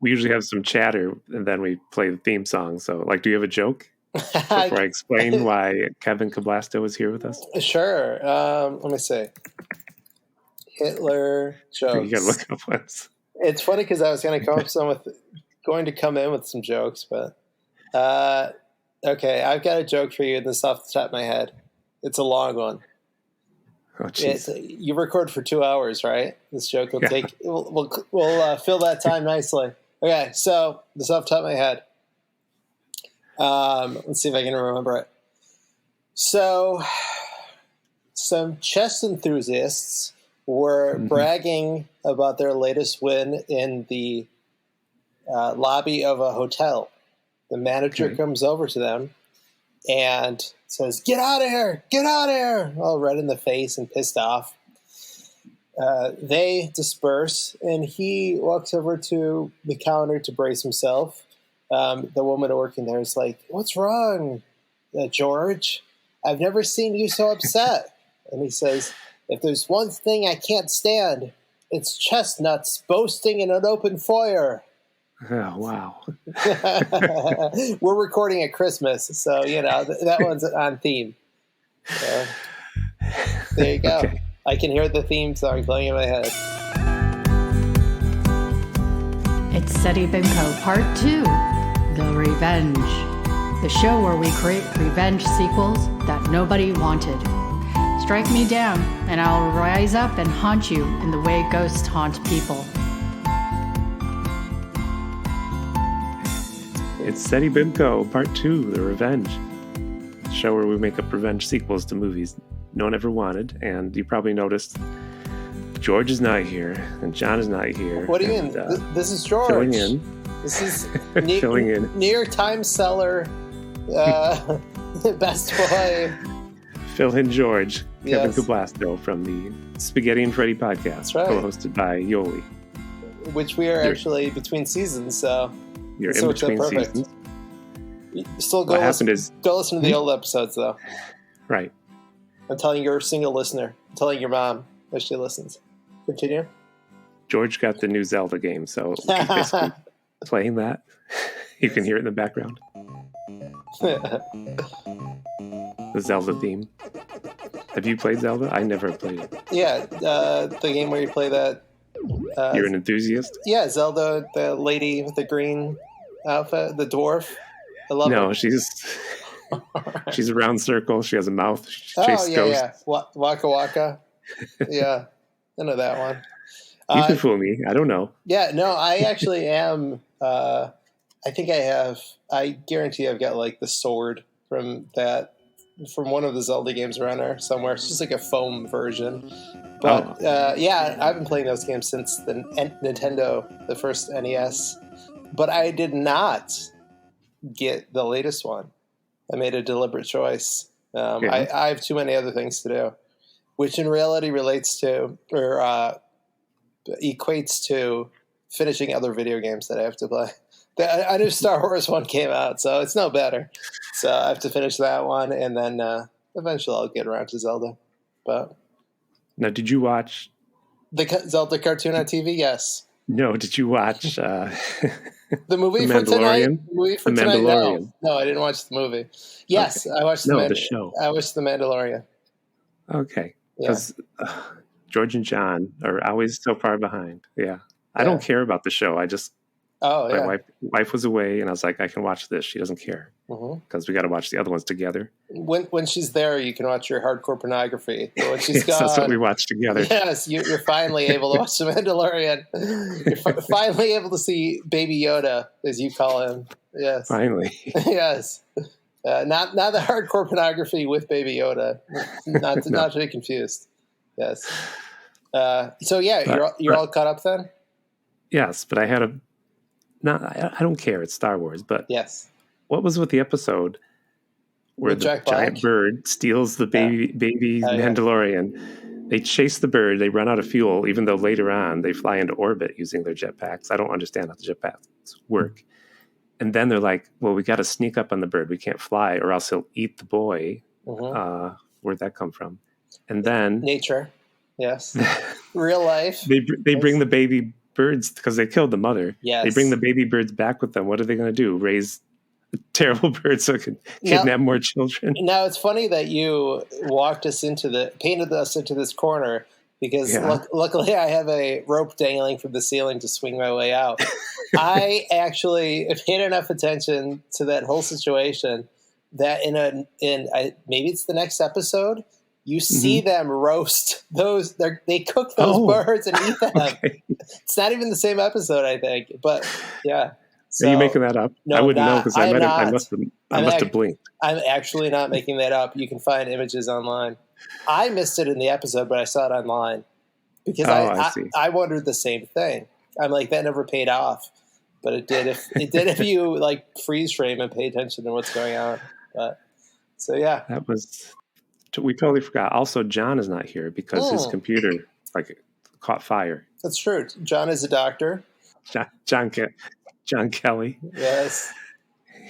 we usually have some chatter and then we play the theme song. So, like, do you have a joke before I explain why Kevin Cablasto is here with us? Sure. Let me see. Hitler jokes. You gotta look up ones. It's funny because I was going to come in with some jokes, but okay, I've got a joke for you. This off the top of my head. It's a long one. Oh, jeez. You record for 2 hours, right? This joke will take. We'll fill that time nicely. Okay, so this off the top of my head. Let's see if I can remember it. So, some chess enthusiasts were bragging about their latest win in the lobby of a hotel. The manager comes over to them and says, "Get out of here! Get out of here!" All red in the face and pissed off. They disperse, and he walks over to the counter to brace himself. The woman working there is like, "What's wrong, George? I've never seen you so upset." And he says, "If there's one thing I can't stand, it's chestnuts boasting in an open foyer." Oh, wow. We're recording at Christmas, so, that one's on theme. So, there you go. Okay. I can hear the theme song playing in my head. It's SETI BIMCO Part 2, The Revenge. The show where we create revenge sequels that nobody wanted. Strike me down, and I'll rise up and haunt you in the way ghosts haunt people. It's SETI BIMCO Part 2, The Revenge. The show where we make up revenge sequels to movies no one ever wanted. And you probably noticed George is not here, and John is not here. What do you mean? This is George. Filling in. This is filling in. New York Times seller, best boy. Fill in George, Kevin Cablasto from the Spaghetti and Freddy podcast, co-hosted by Yoli. Which we are actually between seasons, so... You're in between seasons. Still go listen to the old episodes, though. Right. I'm telling your single listener. I'm telling your mom that she listens. Continue. George got the new Zelda game, so keep basically playing that. You can hear it in the background. The Zelda theme. Have you played Zelda? I never played it. Yeah, the game where you play that. You're an enthusiast? Yeah, Zelda, the lady with the green outfit, the dwarf. I love her. She's a round circle. She has a mouth. She chases ghosts. Yeah. Waka Waka. Yeah, I know that one. You can fool me. I don't know. Yeah, no, I actually am. I think I guarantee I've got like the sword from one of the Zelda games around there somewhere. It's just like a foam version. But I've been playing those games since the Nintendo, the first NES. But I did not get the latest one. I made a deliberate choice. I have too many other things to do, which in reality relates to or equates to finishing other video games that I have to play. I knew Star Wars one came out, so it's no better. So I have to finish that one, and then eventually I'll get around to Zelda. But now, did you watch the Zelda cartoon on TV? Yes. No, did you watch the movie for tonight? The Mandalorian? No, I didn't watch the movie. Yes, okay. I watched the show. I watched The Mandalorian. Okay, because George and John are always so far behind. Yeah, I don't care about the show. I just my wife was away, and I was like, I can watch this. She doesn't care because we got to watch the other ones together. When she's there, you can watch your hardcore pornography. But when she's gone, that's what we watch together. Yes, you're finally able to watch The Mandalorian. You're finally able to see Baby Yoda, as you call him. Yes, finally. Yes, not the hardcore pornography with Baby Yoda. Not to be confused. Yes. You're all caught up then. Yes, but I had I don't care. It's Star Wars, but yes. What was with the episode where the giant bird steals the baby Mandalorian? They chase the bird. They run out of fuel, even though later on they fly into orbit using their jetpacks. I don't understand how the jetpacks work. And then they're like, well, we got to sneak up on the bird. We can't fly or else he'll eat the boy. Where'd that come from? And then... Nature. Yes. Real life. They bring the baby birds because they killed the mother. Yes. They bring the baby birds back with them. What are they going to do? Raise terrible birds so it can kidnap more children? Now, it's funny that you painted us into this corner because luckily I have a rope dangling from the ceiling to swing my way out. I actually paid enough attention to that whole situation that maybe it's the next episode, you see them roast those. They cook those birds and eat them. Okay. It's not even the same episode, I think. But yeah. So, are you making that up? No, I wouldn't know because I must have blinked. I'm actually not making that up. You can find images online. I missed it in the episode, but I saw it online because I wondered the same thing. I'm like, that never paid off, but it did. If you like freeze frame and pay attention to what's going on. But so yeah, we totally forgot. Also, John is not here because his computer caught fire. That's true. John is a doctor. John Kelly. Yes.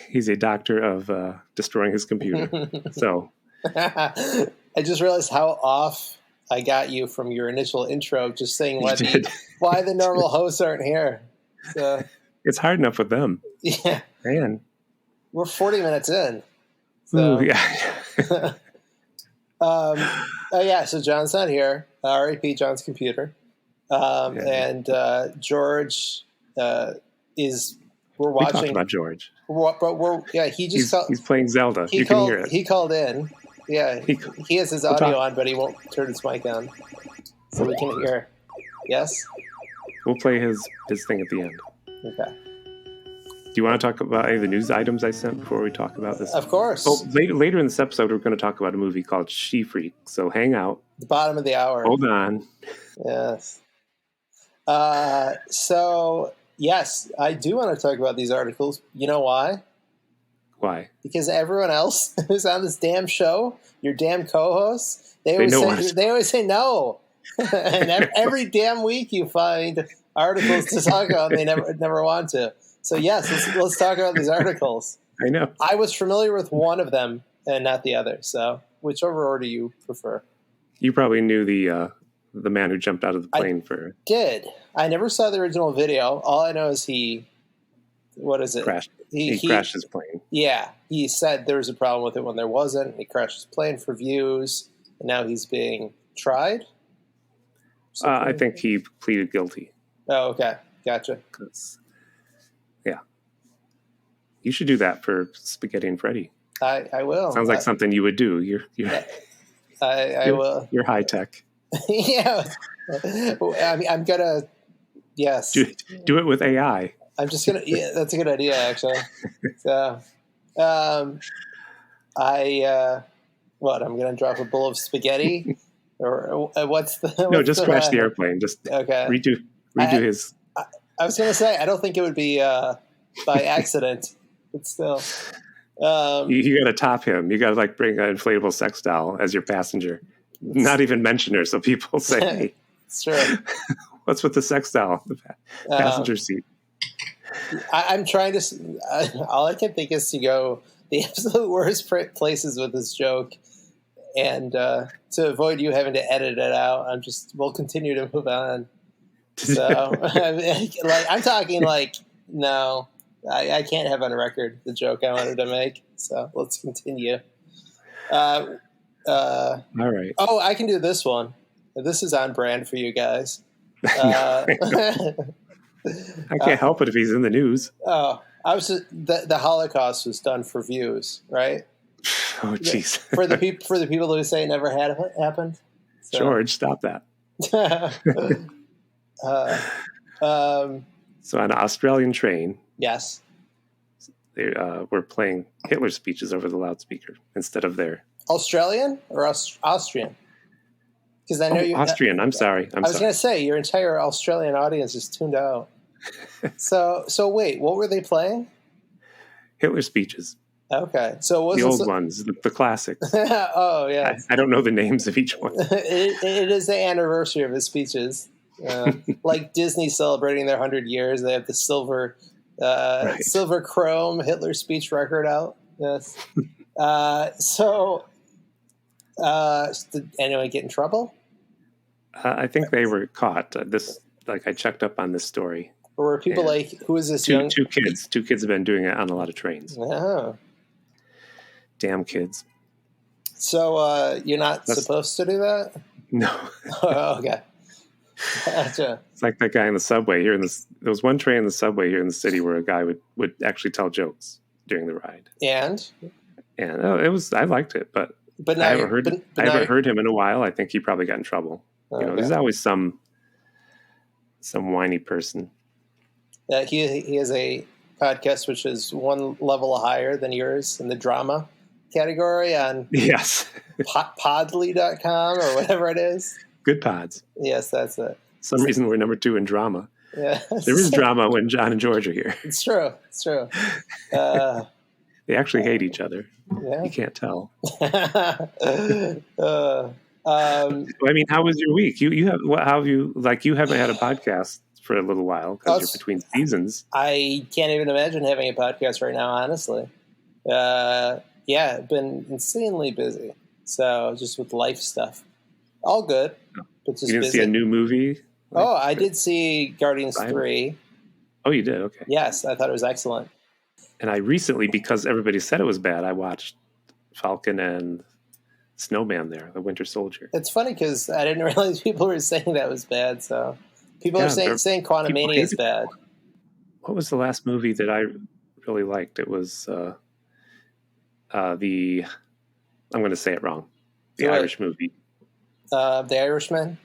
He's a doctor of destroying his computer. So I just realized how off I got you from your initial intro, just saying why the normal hosts aren't here. So, it's hard enough with them. Yeah. Man. We're 40 minutes in. So. Ooh, yeah. So John's not here. R.I.P. John's computer. And George we're watching. We talked about George. But he's playing Zelda. You can hear it. He called in. Yeah, he has his audio on, but he won't turn his mic on, so we can hear. Yes. We'll play his thing at the end. Okay. Do you want to talk about any of the news items I sent before we talk about this? Of course. Oh, later in this episode, we're going to talk about a movie called She-Freak. So hang out. The bottom of the hour. Hold on. Yes. So yes, I do want to talk about these articles. You know why? Why? Because everyone else who's on this damn show, your damn co-hosts, they always say no. And every damn week you find articles to talk about and they never want to. So yes, let's talk about these articles. I know. I was familiar with one of them and not the other. So whichever order you prefer. You probably knew the man who jumped out of the plane I did. I never saw the original video. All I know is what is it? Crashed. He crashed his plane. Yeah. He said there was a problem with it when there wasn't. He crashed his plane for views, and now he's being tried? I think he pleaded guilty. Oh, okay. Gotcha. Yeah. You should do that for Spaghetti and Freddy. I will. Sounds like something you would do. I will. You're high tech. Yeah. I'm going to, yes. Do it with AI. I'm just going to, yeah, that's a good idea, actually. So, I'm going to drop a bowl of spaghetti? Or what's the... No, just crash the airplane. Just redo his... I was going to say, I don't think it would be by accident, but still. You got to top him. You got to bring an inflatable sex doll as your passenger. Not even mention her, so people say, hey, sure. What's with the sex doll? The passenger seat. I'm trying to... all I can think is to go the absolute worst places with this joke. And to avoid you having to edit it out, we'll continue to move on. So, I'm talking no, I can't have on record the joke I wanted to make. So let's continue. All right. Oh, I can do this one. This is on brand for you guys. I can't help it if he's in the news. Oh, the Holocaust was done for views, right? Oh, jeez. for the people who say it never had happened. So. George, stop that. So on an Australian train, yes, they were playing Hitler speeches over the loudspeaker instead of their Australian or Austrian. Because I know you Austrian. I'm sorry. I was going to say your entire Australian audience is tuned out. So wait, what were they playing? Hitler speeches. Okay, so the old ones, the classics. Oh yeah, I don't know the names of each one. it is the anniversary of his speeches, like Disney celebrating their 100 years. They have the silver chrome Hitler speech record out. Yes. Did anyone get in trouble? I think they were caught. The I checked up on this story. Or were people like, who is this two kids? Two kids have been doing it on a lot of trains. Oh. Damn kids. So you're not supposed to do that? No. Oh, okay. Gotcha. It's like that guy in the subway here there was one train in the subway here in the city where a guy would actually tell jokes during the ride. And I liked it, but I haven't heard him in a while. I think he probably got in trouble. Okay. There's always some whiny person. He has a podcast which is one level higher than yours in the drama category on podly.com or whatever it is. Good Pods. Yes, that's it. Some reason we're number 2 in drama. Yeah. There is drama when John and George are here. It's true. They actually hate each other. Yeah. You can't tell. I mean, how was your week? You haven't had a podcast for a little while because you're between seasons. I can't even imagine having a podcast right now, honestly. I've been insanely busy. So just with life stuff. All good. But just you didn't busy. See a new movie? I did see Guardians 3. Oh, you did? Okay. Yes, I thought it was excellent. And I recently, because everybody said it was bad, I watched Falcon and Snowman there, The Winter Soldier. It's funny because I didn't realize people were saying that was bad. So people are saying Quantumania is bad. What was the last movie that I really liked? It was I'm going to say it wrong. Irish movie. The Irishman?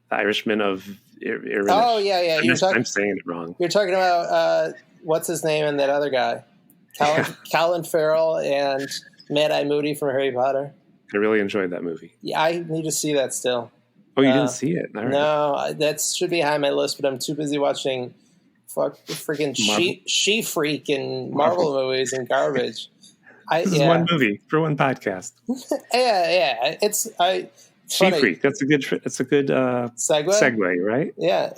The Irishman of Irinish. Oh, yeah. I'm saying it wrong. You're talking about, what's his name and that other guy? Colin Farrell and Mad-Eye Moody from Harry Potter. I really enjoyed that movie. Yeah, I need to see that still. Oh, you didn't see it? All right. No, that should be high on my list, but I'm too busy watching freaking She-Freak and Marvel movies and garbage. This is one movie for one podcast. Yeah. She-Freak. That's a good segue, right? Yeah.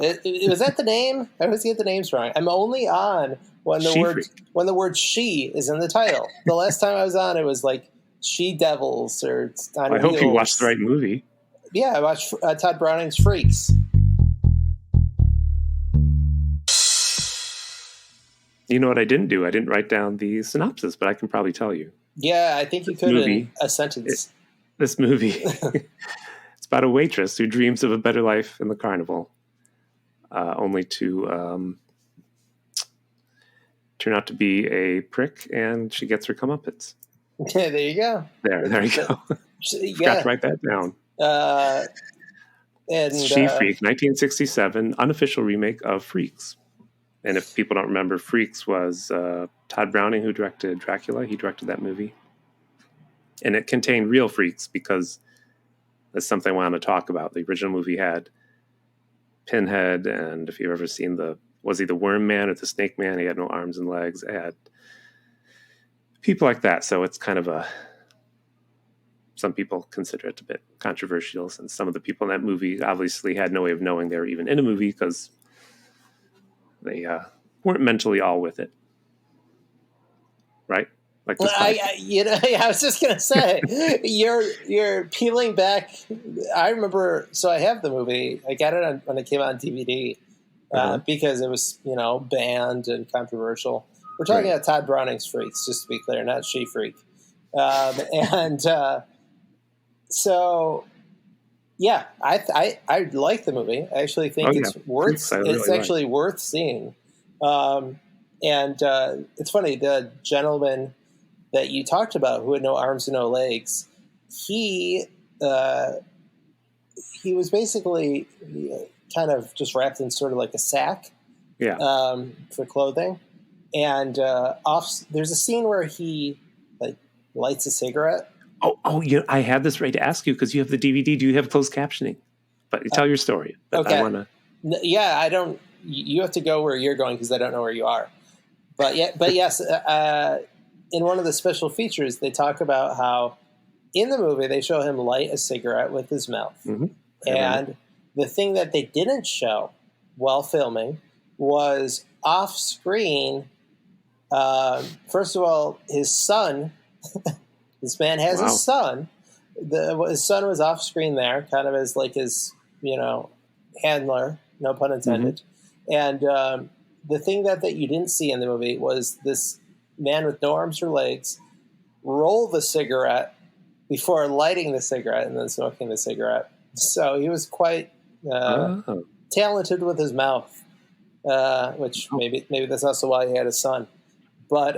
Was that the name? I always get the names wrong. I'm only on when the word "she" is in the title. The last time I was on, it was like She Devils or. I hope you watched the right movie. Yeah, I watched Todd Browning's Freaks. You know what I didn't do? I didn't write down the synopsis, but I can probably tell you. Yeah, I think you could in a sentence. This movie, it's about a waitress who dreams of a better life in the carnival, only to turn out to be a prick, and she gets her comeuppance. Yeah, there you go. There you go. Forgot to write that down. She-Freak, 1967, unofficial remake of Freaks. And if people don't remember, Freaks was Todd Browning, who directed Dracula. He directed that movie. And it contained real freaks because that's something I wanted to talk about. The original movie had Pinhead, and if you've ever seen was he the Worm Man or the Snake Man? He had no arms and legs. It had people like that. So it's kind of some people consider it a bit controversial, since some of the people in that movie obviously had no way of knowing they were even in a movie because they weren't mentally all with it. Right? Like I was just gonna say, you're peeling back. I remember, so I have the movie. I got it when it came out on DVD because it was banned and controversial. We're talking about Todd Browning's Freaks, just to be clear, not She-Freak. So yeah, I like the movie. I actually think it's worth seeing. And it's funny, the gentleman that you talked about who had no arms and no legs, he was basically kind of just wrapped in sort of like a sack for clothing. And there's a scene where he lights a cigarette. Oh! I had this right to ask you because you have the DVD. Do you have closed captioning? But tell your story. Okay. I wanna... Yeah, I don't. You have to go where you're going because I don't know where you are. But yes, in one of the special features, they talk about how in the movie they show him light a cigarette with his mouth, and the thing that they didn't show while filming was off screen. First of all, his son. This man has a son. His son was off screen there, kind of as like his, handler, no pun intended. Mm-hmm. And the thing that you didn't see in the movie was this man with no arms or legs roll the cigarette before lighting the cigarette and then smoking the cigarette. So he was quite talented with his mouth, which maybe that's also why he had a son. But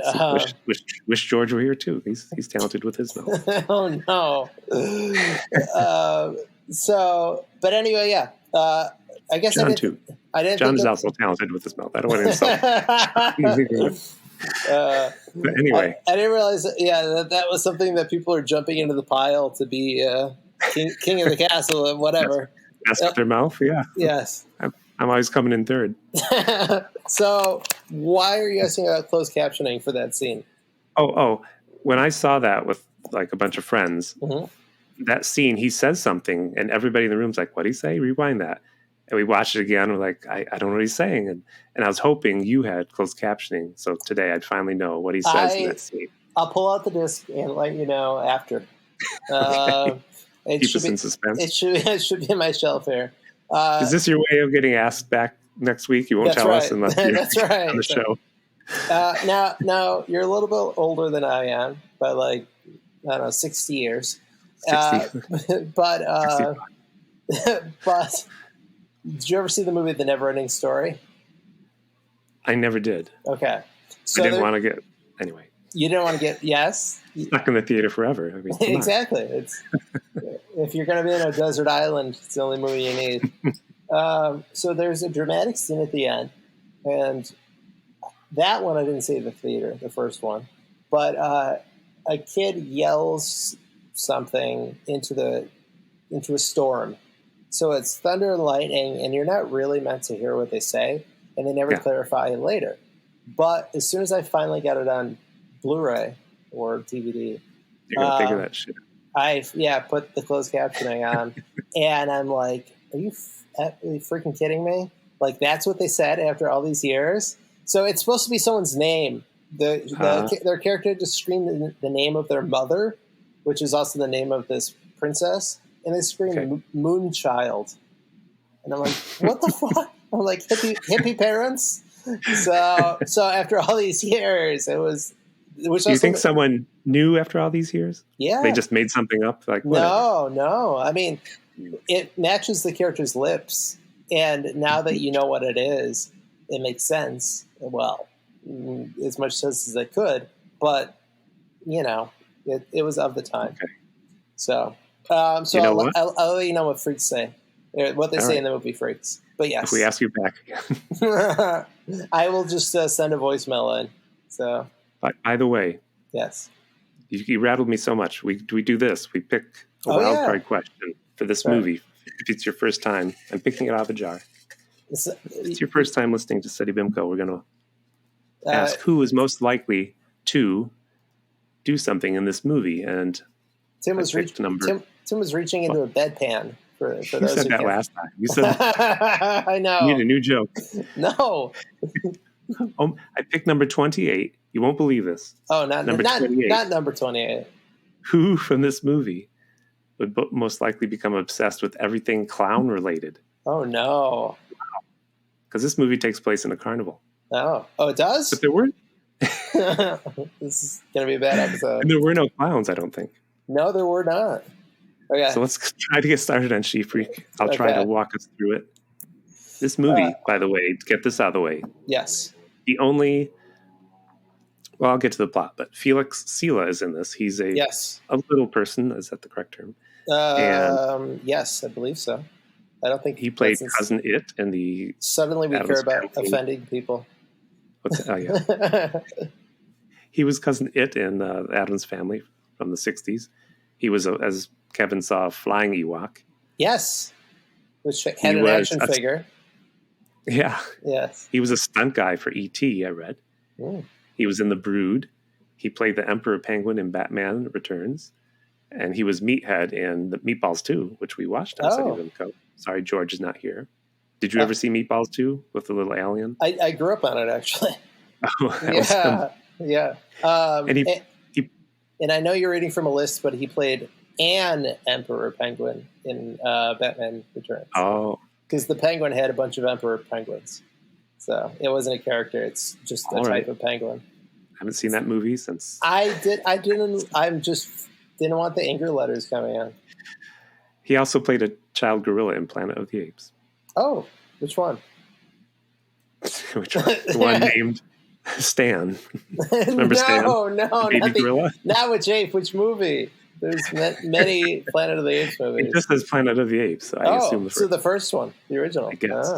wish George were here too. He's talented with his mouth. Oh no. But anyway, yeah. I guess John too. John is also talented with his mouth. I don't want to insult. But anyway, I didn't realize that was something that people are jumping into the pile to be king of the castle and whatever. That's with their mouth, yeah. Yes. I'm always coming in third. So why are you asking about closed captioning for that scene? Oh, when I saw that with like a bunch of friends, that scene, he says something and everybody in the room's like, what'd he say? Rewind that. And we watched it again. We're like, I don't know what he's saying. And I was hoping you had closed captioning. So today I'd finally know what he says in that scene. I'll pull out the disc and let you know after. Keep us in suspense. It should be in my shelf here. Is this your way of getting asked back next week? You won't tell us unless you're on the show. Now, you're a little bit older than I am, by like, I don't know, 60 years. 60. But did you ever see the movie The Neverending Story? I never did. Okay. So I didn't want to get... Anyway. You didn't want to get... Yes? Stuck in the theater forever. I mean, exactly. It's if you're going to be in a desert island, it's the only movie you need. So there's a dramatic scene at the end. And that one I didn't see in the theater, the first one. But a kid yells something into a storm. So it's thunder and lightning, and you're not really meant to hear what they say, and they never clarify it later. But as soon as I finally got it on Blu-ray or DVD, you're gonna figure that shit. I put the closed captioning on, and I'm like, are you freaking kidding me? Like that's what they said after all these years. So it's supposed to be someone's name. Their character just screamed the name of their mother, which is also the name of this princess. And they scream Moonchild. And I'm like, what the fuck? I'm like, hippie parents? So after all these years, it was... Do you think someone knew after all these years? Yeah. They just made something up? Like No. I mean, it matches the character's lips. And now that you know what it is, it makes sense. Well, as much sense as it could. But, it was of the time. Okay. So... I'll let you know what freaks say, what they say in the movie Freaks. But yes, if we ask you back again, I will just send a voicemail in. So, by the way, yes, you rattled me so much. We do this. We pick a wild card question for this movie. If it's your first time, I'm picking it out of a jar. If it's your first time listening to Study Bimco, we're going to ask who is most likely to do something in this movie, and Tim was reaching into a bedpan for those who said that last time. You said I know. You need a new joke. No. I picked number 28. You won't believe this. Oh, not number 28. Who from this movie would most likely become obsessed with everything clown related? Oh no. Because this movie takes place in a carnival. Oh, it does? But there weren't. This is going to be a bad episode. And there were no clowns, I don't think. No, there were not. Okay. So let's try to get started on She Freak. I'll try to walk us through it. This movie, by the way, to get this out of the way. Yes. I'll get to the plot, but Felix Silla is in this. He's a little person. Is that the correct term? Yes, I believe so. I don't think he played Cousin It in the... Suddenly we care about offending people. He was Cousin It in Addams Family from the 60s. He was, as Kevin saw, a flying Ewok. Yes. Which had an action figure. Yeah. Yes. He was a stunt guy for E.T., I read. Mm. He was in The Brood. He played the Emperor Penguin in Batman Returns. And he was Meathead in the Meatballs 2, which we watched on Study Bimco. Sorry, George is not here. Did you ever see Meatballs 2 with the little alien? I grew up on it, actually. Yeah. And I know you're reading from a list, but he played an Emperor Penguin in Batman Returns. Oh, because the penguin had a bunch of emperor penguins. So it wasn't a character. It's just a type of penguin. I haven't seen that movie since. I just didn't want the anger letters coming in. He also played a child gorilla in Planet of the Apes. Oh, which one? Which one? The one named Stan. Remember Stan? No, baby gorilla? Not which ape, which movie? There's many Planet of the Apes movies. It just says Planet of the Apes. So I assume the first. So the first one, the original. I guess.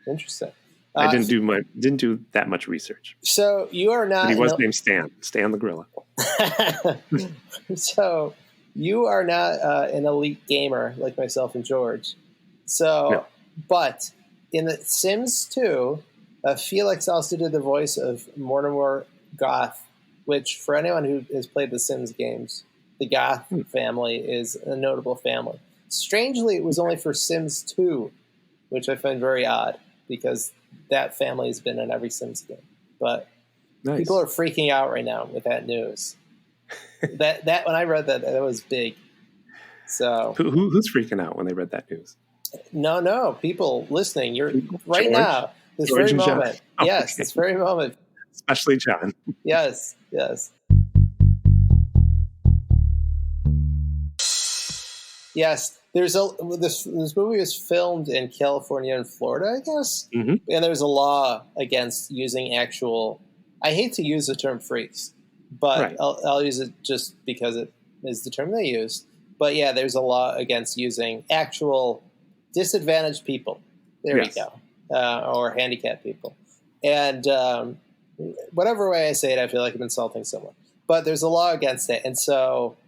Interesting. I didn't do that much research. So you are not. But he was named Stan the gorilla. So you are not an elite gamer like myself and George. So, no. But in The Sims 2, Felix also did the voice of Mortimer Goth, which for anyone who has played the Sims games, the Goth family is a notable family. Strangely, it was only for Sims 2, which I find very odd because that family has been in every Sims game. But nice. People are freaking out right now with that news. that when I read that was big. So who's freaking out when they read that news? No, people listening. You're right George? Now. This George very moment. Oh, yes, okay. This very moment. Especially John. Yes. Yes, this movie was filmed in California and Florida, I guess. Mm-hmm. And there's a law against using actual. I hate to use the term freaks, but right. I'll use it just because it is the term they use. But yeah, there's a law against using actual disadvantaged people. There we go, or handicapped people. And whatever way I say it, I feel like I'm insulting someone. But there's a law against it, and so.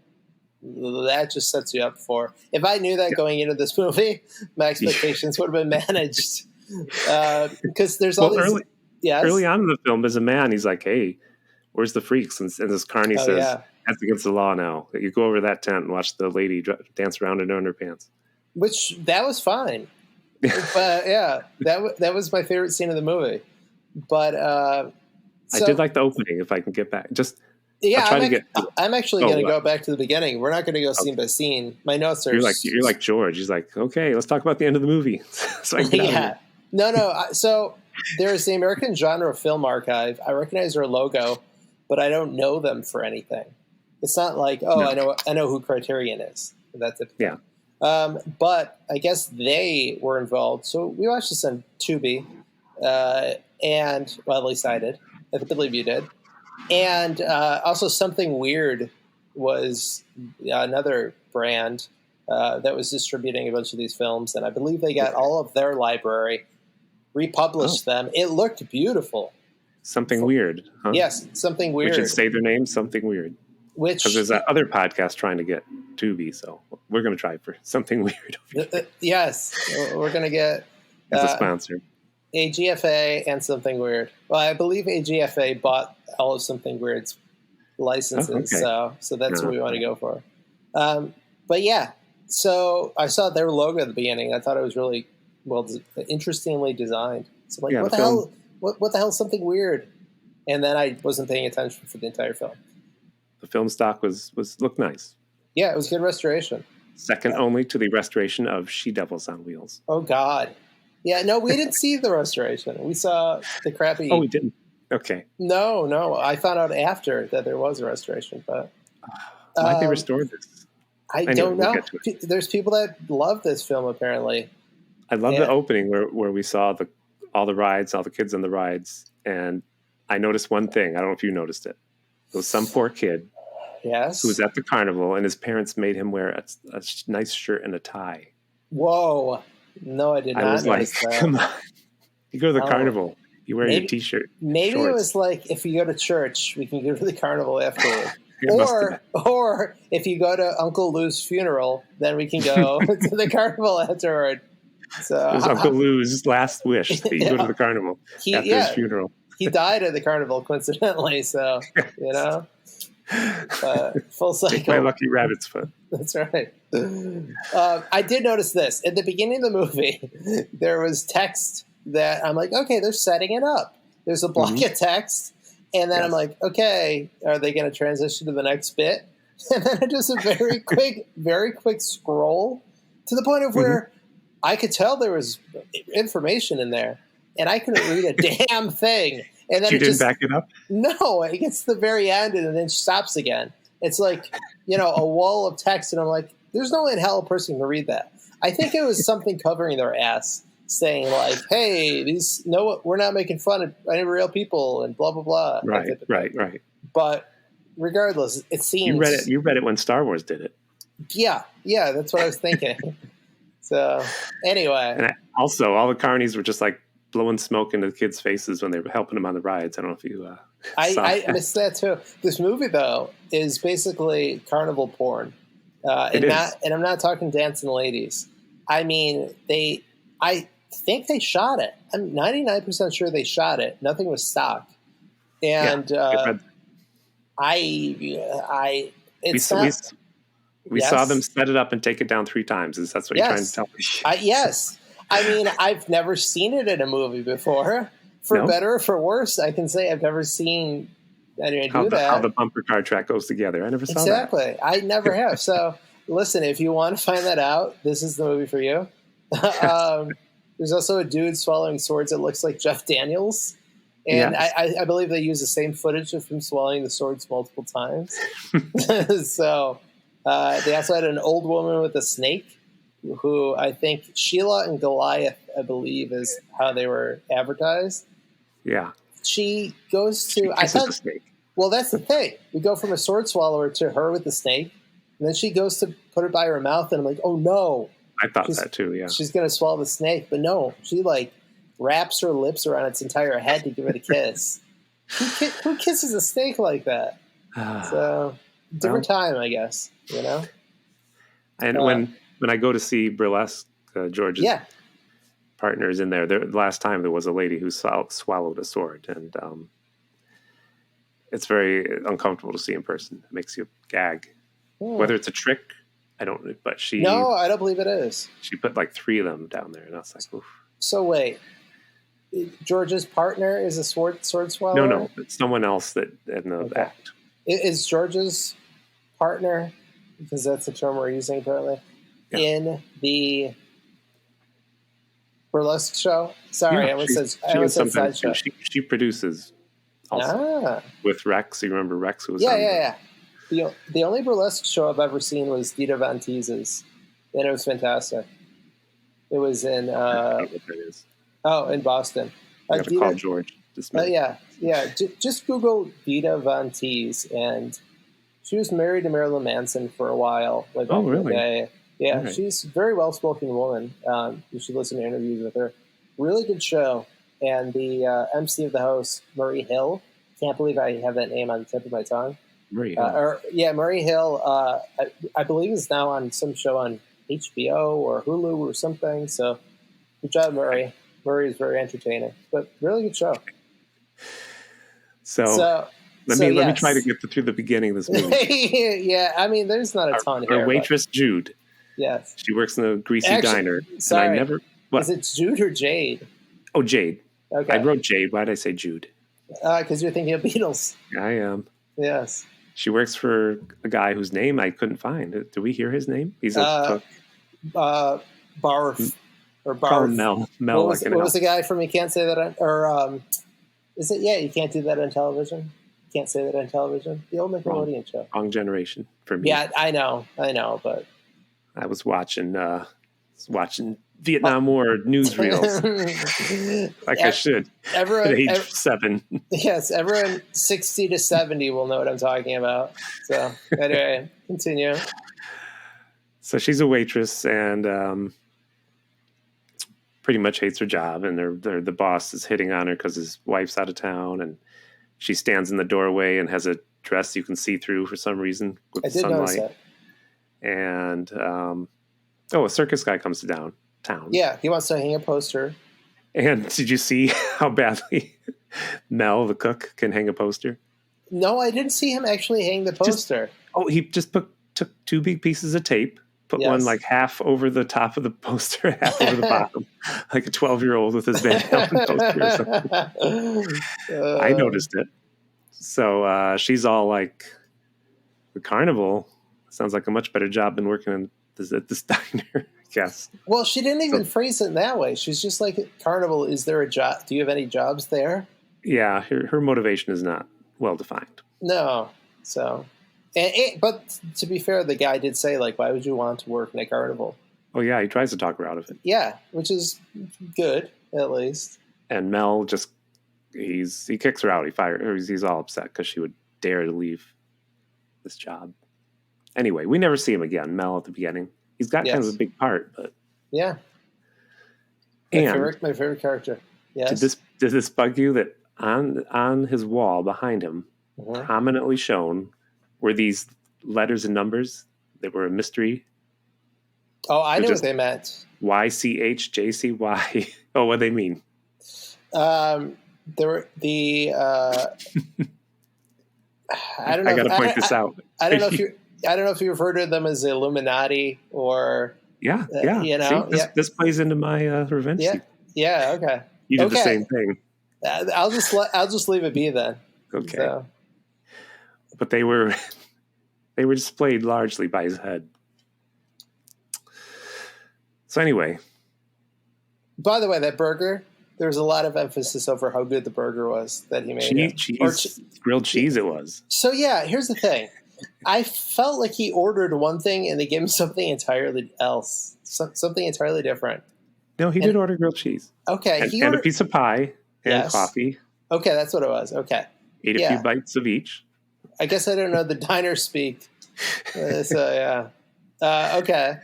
That just sets you up for. If I knew that going into this movie, my expectations would have been managed. Because there's all these. Early on in the film, as a man, he's like, "Hey, where's the freaks?" And this Carney says, "That's against the law now. You go over that tent and watch the lady dance around in her underpants." Which that was fine, but that was my favorite scene of the movie. But I did like the opening. If I can get back, just. Yeah, I'm actually going to go back to the beginning. We're not going to go scene by scene. My notes are. You're like George. He's like, okay, let's talk about the end of the movie. So I can get out of No. So there's the American Genre Film Archive. I recognize their logo, but I don't know them for anything. It's not like I know who Criterion is. That's it. Yeah. But I guess they were involved. So we watched this on Tubi, and at least I did. I believe you did. And also Something Weird was another brand that was distributing a bunch of these films. And I believe they got all of their library, republished them. It looked beautiful. Something Weird, huh? Yes, Something Weird. We should say their name, Something Weird. Because there's that other podcast trying to get Tubi, so we're going to try for Something Weird. Yes, we're going to get... as a sponsor. AGFA and Something Weird. Well, I believe AGFA bought all of Something Weird's licenses, so that's what we want to go for. But yeah, so I saw their logo at the beginning. I thought it was really interestingly designed. So I'm like, what the hell? What the hell is Something Weird? And then I wasn't paying attention for the entire film. The film stock looked nice. Yeah, it was good restoration. Second only to the restoration of She-Devils on Wheels. Oh God. Yeah, no, we didn't see the restoration. We saw the crappy... Oh, we didn't? Okay. No. I found out after that there was a restoration, but... Why'd they restore this? I don't know. There's people that love this film, apparently. I love the opening where we saw all the rides, all the kids on the rides, and I noticed one thing. I don't know if you noticed it. There was some poor kid who was at the carnival, and his parents made him wear a nice shirt and a tie. Whoa. No, I did not. I was like, come on. You go to the carnival. You wear your T-shirt. Maybe shorts. It was like, if you go to church, we can go to the carnival afterward. or if you go to Uncle Lou's funeral, then we can go to the carnival afterward. So, it was Uncle Lou's last wish that you go to the carnival after his funeral. He died at the carnival, coincidentally. So, full cycle. My lucky rabbit's foot. That's right. I did notice this. At the beginning of the movie, there was text that I'm like, okay, they're setting it up. There's a block of text. And then I'm like, okay, are they going to transition to the next bit? And then it does a very quick scroll to the point of where I could tell there was information in there, and I couldn't read a damn thing. And then you didn't back it up? No, it gets to the very end and then stops again. It's like, a wall of text, and I'm like, there's no way in hell a person can read that. I think it was something covering their ass, saying like, "Hey, we're not making fun of any real people," and blah blah blah. Right. But regardless, it seems you read it when Star Wars did it. Yeah, that's what I was thinking. So anyway, and also all the carnies were just like blowing smoke into the kids' faces when they were helping them on the rides. I don't know if you. I missed that too. This movie though is basically carnival porn, and I'm not talking dancing ladies. I mean, I think they shot it. I'm 99% sure they shot it. Nothing was stock, and we saw them set it up and take it down 3 times. That's what you're trying to tell me? Yes. I mean, I've never seen it in a movie before. For better or for worse, I can say I've never seen anyone do that. How the bumper car track goes together. I never saw that. Exactly. I never have. So, listen, if you want to find that out, this is the movie for you. There's also a dude swallowing swords that looks like Jeff Daniels. And I believe they use the same footage of him swallowing the swords multiple times. So, they also had an old woman with a snake, who I think Sheila and Goliath, I believe, is how they were advertised. Yeah. She goes to... the snake. Well, that's the thing. We go from a sword swallower to her with the snake, and then she goes to put it by her mouth, and I'm like, oh, no. I thought that too, yeah. She's going to swallow the snake, but no. She, wraps her lips around its entire head to give it a kiss. Who kisses a snake like that? So, different time, I guess, And when I go to see Burlesque, George's partners in there, the last time there was a lady who swallowed a sword, and it's very uncomfortable to see in person. It makes you gag. Whether it's a trick, I don't know, but No, I don't believe it is. She put 3 of them down there, and I was like, oof. So wait, George's partner is a sword swallower? No, it's someone else that in the act. Is George's partner, because that's the term we're using currently, in the burlesque show? Sorry, I almost said sideshow. She produces also with Rex. You remember Rex? Who was yeah. The only burlesque show I've ever seen was Dita Von Teese's, and it was fantastic. It was in in Boston. I got to call George. Just Google Dita Von Teese, and she was married to Marilyn Manson for a while. Oh, really? Yeah, right. She's a very well-spoken woman. You should listen to interviews with her. Really good show. And the MC of the host, Murray Hill. Can't believe I have that name on the tip of my tongue. Murray Hill. Murray Hill. I believe is now on some show on HBO or Hulu or something. So good job, Murray. Murray is very entertaining, but really good show. So let me try to get through the beginning of this movie. Yeah, I mean, there's not a ton here. Our waitress, Jude. Yes. She works in a greasy diner. Sorry. And is it Jude or Jade? Oh, Jade. Okay. I wrote Jade. Why did I say Jude? Because you're thinking of Beatles. I am. Yes. She works for a guy whose name I couldn't find. Do we hear his name? He's a cook. Barf. Or Barf. Call him Mel. What was the guy from You Can't Say That on... is it? Yeah, You Can't Do That on Television. You Can't Say That on Television. The old Nickelodeon show. Wrong generation for me. Yeah, I know, but... I was watching Vietnam War newsreels I should at age 7. Yes, everyone 60 to 70 will know what I'm talking about. So anyway, continue. So she's a waitress and pretty much hates her job, and the boss is hitting on her because his wife's out of town, and she stands in the doorway and has a dress you can see through for some reason with I did sunlight. Notice that. And a circus guy comes downtown. Yeah, he wants to hang a poster. And did you see how badly Mel, the cook, can hang a poster? No, I didn't see him actually hang the poster. He just took 2 big pieces of tape, put one half over the top of the poster, half over the bottom, like a 12-year-old with his Van Halen poster or something. I noticed it. So she's all like, the carnival sounds like a much better job than working at this diner. guess. Well, she didn't even phrase it in that way. She's just like, Carnival, is there a job? Do you have any jobs there? Yeah, her motivation is not well defined. No. So, but to be fair, the guy did say, like, why would you want to work in a Carnival? Oh, yeah, he tries to talk her out of it. Yeah, which is good, at least. And Mel just, he kicks her out. He's all upset because she would dare to leave this job. Anyway, we never see him again, Mel, at the beginning. He's got kind of a big part, but... Yeah. My favorite character. Yes. Did this bug you that on his wall behind him, prominently shown, were these letters and numbers that were a mystery? Oh, I know what they meant. YCHJCY. Oh, what they mean? There were the. I don't know. I got to point this out. I don't know if you refer to them as the Illuminati or. Yeah. You know, see, this plays into my revenge. Yeah. Yeah. Okay. You did the same thing. I'll just leave it be then. Okay. So. But they were displayed largely by his head. So anyway. By the way, that burger, there was a lot of emphasis over how good the burger was that he made. Grilled cheese it was. So yeah, here's the thing. I felt like he ordered one thing and they gave him something entirely else. Something entirely different. No, he did order grilled cheese. Okay. And a piece of pie and coffee. Okay, that's what it was. Okay. Ate a few bites of each. I guess I don't know the diner speak. So yeah. Okay.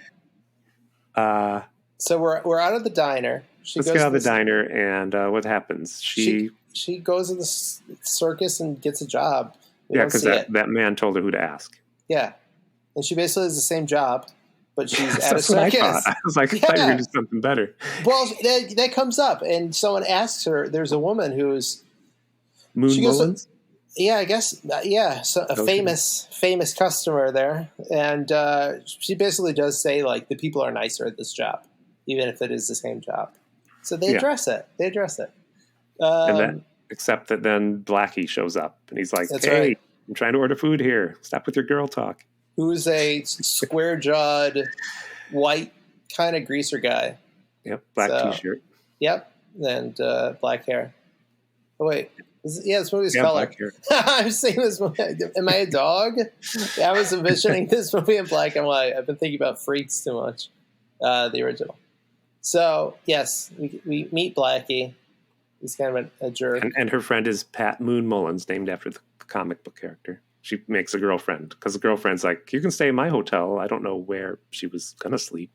So we're out of the diner. Let's get out of the diner, and what happens? She goes to the circus and gets a job. Because that man told her who to ask. Yeah, and she basically has the same job, but she's at a circus. I was like, I thought you were going to do something better. Well, that comes up, and someone asks her. There's a woman who's Moon Mullins. Yeah, I guess. Yeah, so a famous customer there, and she basically does say like the people are nicer at this job, even if it is the same job. So they address it. Except that then Blackie shows up, and he's like, That's "Hey, right. I'm trying to order food here. Stop with your girl talk." Who's a square-jawed, white kind of greaser guy. Yep, black T-shirt. Yep, and black hair. Oh wait. This movie's color. I'm seeing this movie. Am I a dog? I was envisioning this movie in black and white. I've been thinking about Freaks too much, the original. So, yes, we meet Blackie. He's kind of a jerk. And her friend is Pat Moon Mullins, named after the comic book character. She makes a girlfriend, because the girlfriend's like, you can stay in my hotel. I don't know where she was going to sleep.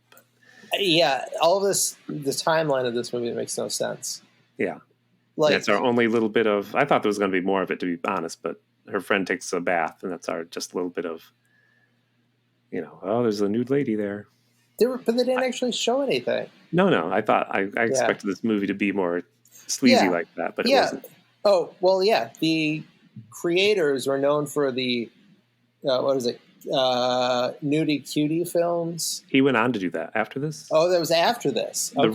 Yeah, all of this, the timeline of this movie makes no sense. Yeah. That's our only little bit of... I thought there was going to be more of it, to be honest, but her friend takes a bath, and that's just a little bit of, there's a nude lady there. But they didn't actually show anything. No. I thought I expected this movie to be more sleazy like that, but it wasn't. Oh, well, yeah. The creators were known for the, Nudie Cutie films. He went on to do that after this? Oh, that was after this. Okay.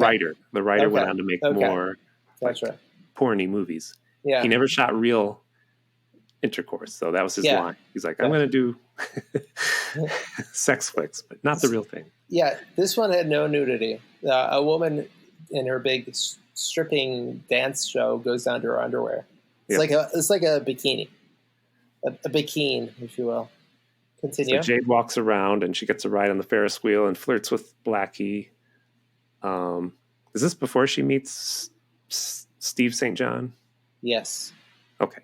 The writer went on to make more porny movies. Yeah. He never shot real intercourse, so that was his line. He's like, I'm going to do sex flicks, but not the real thing. Yeah, this one had no nudity. A woman in her big stripping dance show goes down to her underwear. It's like a bikini, a bikini, if you will. Continue. So Jade walks around and she gets a ride on the Ferris wheel and flirts with Blackie. Is this before she meets Steve St. John? Yes. Okay.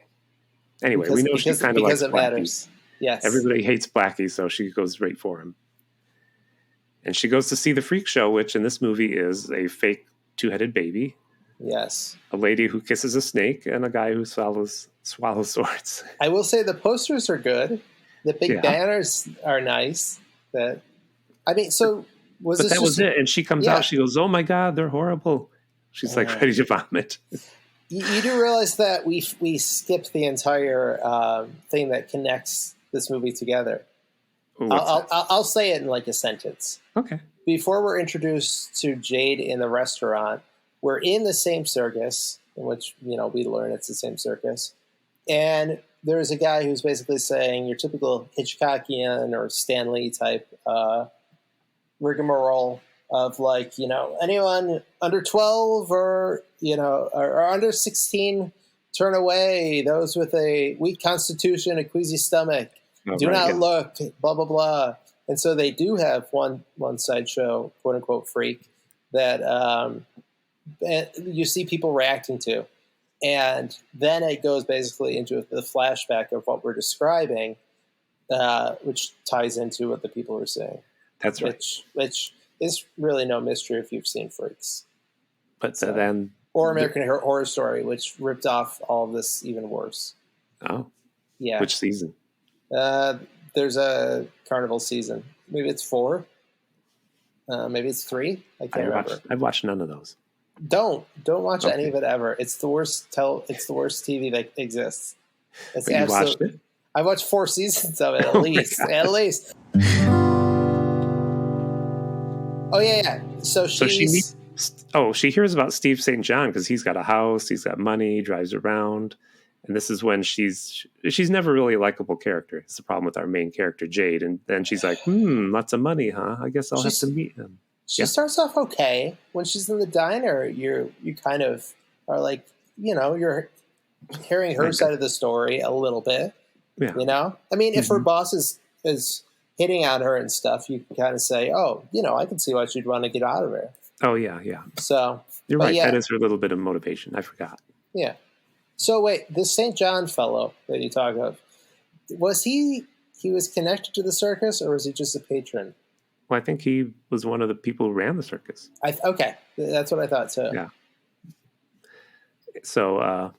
Anyway, we know she kind of likes it Blackie. Matters. Yes. Everybody hates Blackie, so she goes right for him. And she goes to see the freak show, which in this movie is a fake two-headed baby. Yes. A lady who kisses a snake and a guy who swallows swords. I will say the posters are good. The big banners are nice. That was it. And she comes out, she goes, "Oh my God, they're horrible." She's like ready to vomit. You do realize that we skipped the entire thing that connects this movie together. I'll say it in like a sentence. Okay. Before we're introduced to Jade in the restaurant, we're in the same circus, in which we learn it's the same circus, and there's a guy who's basically saying your typical Hitchcockian or Stan Lee type rigmarole of like, anyone under 12 or under 16, turn away. Those with a weak constitution, a queasy stomach, do not look, blah, blah, blah. And so they do have one sideshow, quote unquote, freak that you see people reacting to. And then it goes basically into the flashback of what we're describing, which ties into what the people are saying. That's right. Which is really no mystery if you've seen Freaks. But then... Or American Horror Story, which ripped off all of this even worse. Oh. Yeah. Which season? There's a Carnival season. Maybe it's 4. Maybe it's 3. I can't remember. I've watched none of those. Don't watch any of it ever. It's the worst. It's the worst TV that exists. It's but you watched it? I watched 4 seasons of it at least. At least. Oh yeah. So she hears about Steve St. John because he's got a house, he's got money, drives around, and this is when she's never really a likable character. It's the problem with our main character Jade, and then she's like, lots of money, huh? I guess I'll have to meet him. She starts off okay. When she's in the diner, you kind of are like, you're hearing her side of the story a little bit. Yeah. I mean, if her boss is hitting on her and stuff, you can kind of say, oh, I can see why she'd want to get out of there. Oh, yeah. So you're right. Yeah. That is her little bit of motivation. I forgot. Yeah. So wait, this St. John fellow that you talk of, was he was connected to the circus, or was he just a patron? Well, I think he was one of the people who ran the circus. Okay. That's what I thought too. Yeah. So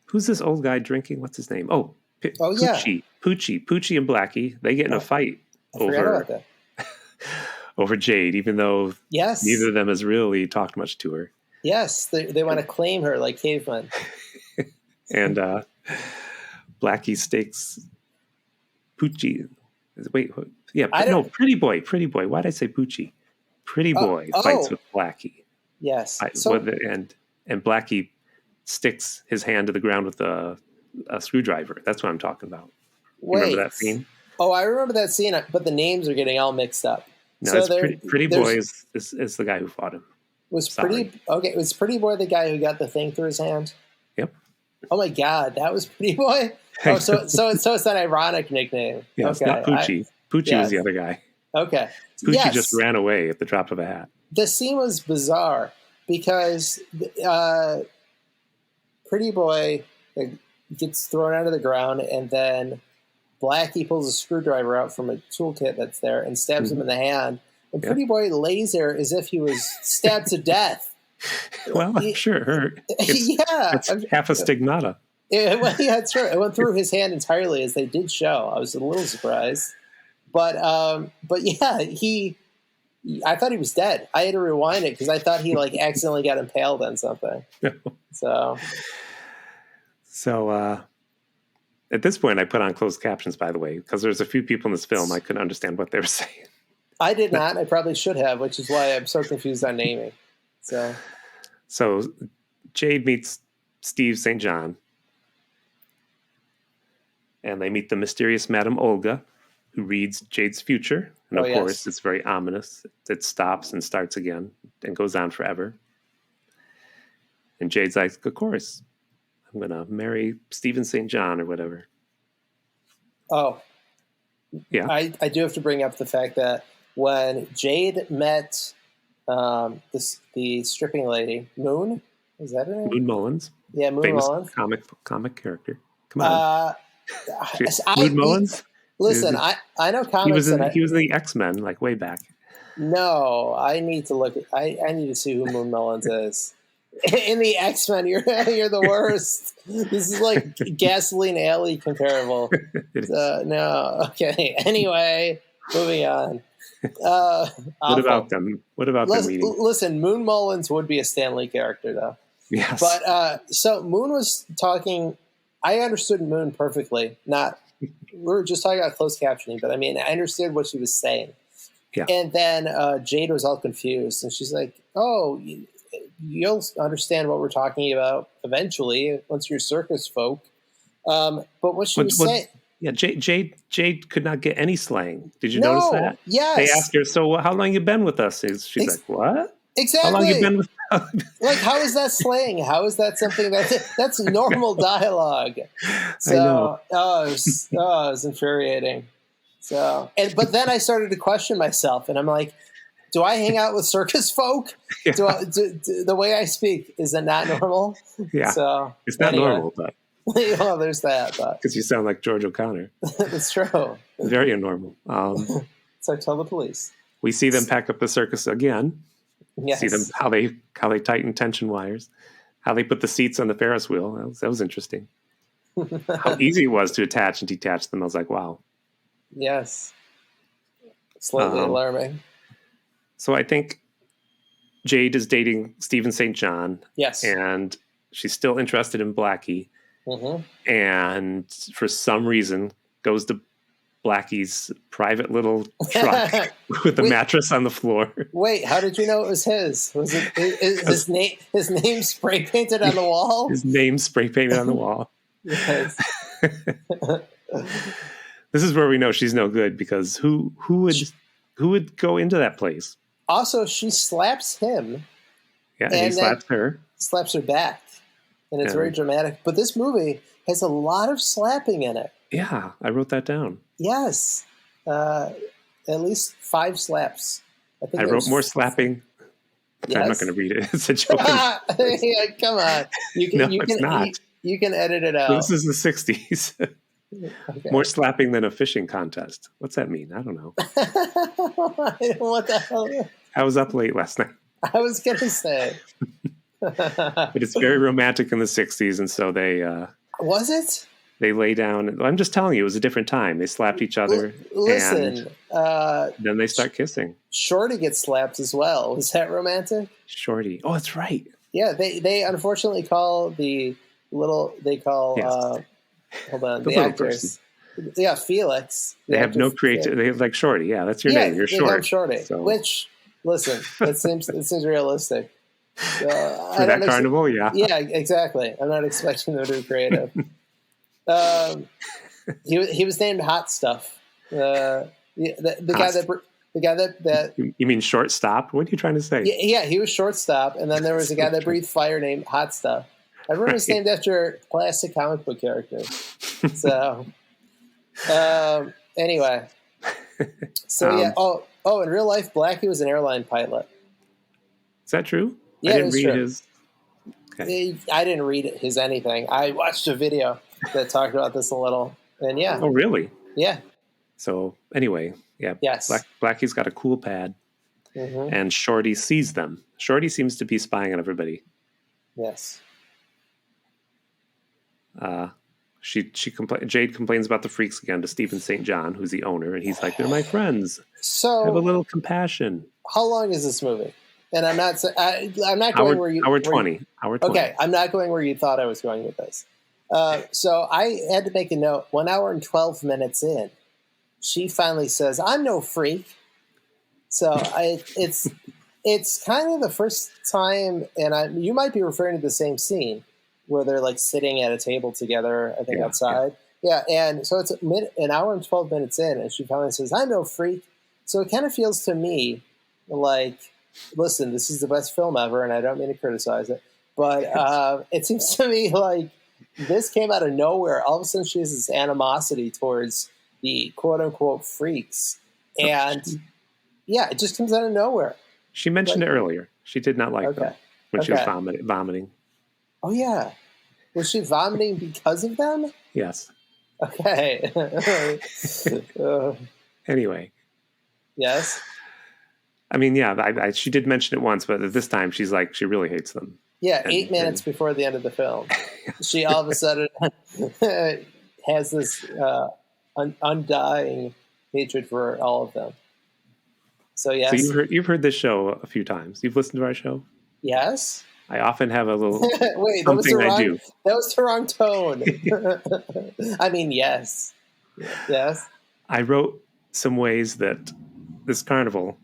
who's this old guy drinking? What's his name? Oh, Poochie. Poochie and Blackie, they get in a fight over Jade, even though neither of them has really talked much to her. Yes, they want to claim her like cavemen. And Blackie stakes Poochie. Wait, Pretty Boy. Why did I say Poochie? Pretty Boy fights with Blackie. Yes. And Blackie sticks his hand to the ground with a screwdriver. That's what I'm talking about. Remember that scene? Oh, I remember that scene, but the names are getting all mixed up. No, it's Pretty Boy is the guy who fought him. Was Pretty Boy the guy who got the thing through his hand? Yep. Oh my God, that was Pretty Boy. Oh, so it's an ironic nickname. Yeah, it's not Poochie. Poochie was the other guy. Okay. Poochie just ran away at the drop of a hat. The scene was bizarre because Pretty Boy gets thrown out of the ground, and then Blackie pulls a screwdriver out from a toolkit that's there and stabs him in the hand. And Pretty Boy lays there as if he was stabbed to death. Well, I'm sure it hurt. It's half a stigmata. That's right. It went through his hand entirely, as they did show. I was a little surprised. But yeah, I thought he was dead. I had to rewind it because I thought he accidentally got impaled on something. So at this point, I put on closed captions, by the way, because there's a few people in this film I couldn't understand what they were saying. I did not. I probably should have, which is why I'm so confused on naming. So Jade meets Steve St. John, and they meet the mysterious Madame Olga, who reads Jade's future. And of course, it's very ominous. It stops and starts again and goes on forever. And Jade's like, of course, I'm going to marry Stephen St. John or whatever. Oh. Yeah. I do have to bring up the fact that when Jade met the stripping lady, Moon, is that her name? Moon Mullins. Yeah, Moon Mullins. Comic character. Come on. Moon Mullins? Listen, I know comics. He was in the X-Men, way back. No, I need to look. I need to see who Moon Mullins is. In the X-Men, you're the worst. This is like Gasoline Alley comparable. No, okay. Anyway, moving on. What about them? What about them meeting? Listen, Moon Mullins would be a Stan Lee character, though. Yes. But so Moon was talking. I understood Moon perfectly. We were just talking about closed captioning, but I mean, I understood what she was saying. Yeah. And then Jade was all confused, and she's like, "Oh, you'll understand what we're talking about eventually once you're circus folk." But what she was saying, Yeah, Jade could not get any slang. Did you notice that? Yes. They asked her, so how long you been with us? She's like, what? Exactly. How long you been with us? Like, how is that slang? How is that something that's normal dialogue? So, I know. It was infuriating. So, but then I started to question myself, and I'm like, do I hang out with circus folk? Yeah. Do the way I speak, is it not normal? Yeah. So it's not normal, but. Well, there's that. Because you sound like George O'Connor. It's true. Very abnormal. So tell the police. We see them pack up the circus again. Yes. See them how they tighten tension wires, how they put the seats on the Ferris wheel. That was interesting. How easy it was to attach and detach them. I was like, wow. Yes. Slightly alarming. So I think Jade is dating Stephen St. John. Yes. And she's still interested in Blackie. Mm-hmm. And for some reason goes to Blackie's private little truck with a mattress on the floor. Wait, how did you know it was his? Was it his name spray painted on the wall? His name spray painted on the wall. Yes. This is where we know she's no good, because who would go into that place? Also, she slaps him. Yeah, and he slaps her. Slaps her back. And it's very dramatic. But this movie has a lot of slapping in it. Yeah, I wrote that down. Yes. At least 5 slaps. I wrote more slapping. Yes. I'm not going to read it. It's a joke. Yeah, come on. It's not. You can edit it out. This is the 60s. Okay. More slapping than a fishing contest. What's that mean? I don't know. What the hell? I was up late last night. I was going to say. But it's very romantic in the 60s, and so they... Was it? They lay down. I'm just telling you, it was a different time. They slapped each other. Listen. And then they start kissing. Shorty gets slapped as well. Was that romantic? Shorty. Oh, that's right. Yeah, they unfortunately call the little... They call... Yes. Hold on, the actors. Person. Yeah, Felix. They have no creativity. They have like Shorty. Yeah, that's your name. You're Short. Have Shorty. So. Which, listen, it seems realistic. For that carnival, yeah. Yeah, exactly. I'm not expecting them to be creative. He was named Hot Stuff. The guy that you mean Shortstop? What are you trying to say? Yeah, he was Shortstop, and then there was a guy that breathed fire named Hot Stuff. Everyone was named after classic comic book characters. So, anyway. So, yeah. Oh, in real life, Blackie was an airline pilot. Is that true? Yeah, I didn't read true. his... Okay. I didn't read his anything. I watched a video that talked about this a little. And yeah. Oh, really? Yeah. So, anyway, yeah. Yes. Blackie's got a cool pad. Mm-hmm. And Shorty sees them. Shorty seems to be spying on everybody. Yes. Jade complains about the freaks again to Stephen St. John, who's the owner, and he's like, "They're my friends. So have a little compassion." How long is this movie? And I'm not going where you. Hour 20. Okay, I'm not going where you thought I was going with this. So I had to make a note. 1 hour and 12 minutes in, she finally says, "I'm no freak." So it's kind of the first time, and you might be referring to the same scene, where they're like sitting at a table together, I think outside. Yeah. And so it's an hour and 12 minutes in, and she finally says, "I'm no freak." So it kind of feels to me like, listen, this is the best film ever, and I don't mean to criticize it, but it seems to me like this came out of nowhere. All of a sudden she has this animosity towards the quote-unquote freaks. And yeah, it just comes out of nowhere. She mentioned it earlier. She did not like them when she was vomiting. Oh, yeah. Was she vomiting because of them? Yes. Okay. Anyway. Yes? I mean, yeah, she did mention it once, but at this time, she's like, she really hates them. Yeah, 8 minutes before the end of the film. She all of a sudden has this undying hatred for all of them. So, yes. So you've heard this show a few times. You've listened to our show? Yes. I often have a little Wait, something I do. That was the wrong tone. I mean, yes. Yes. I wrote some ways that this carnival...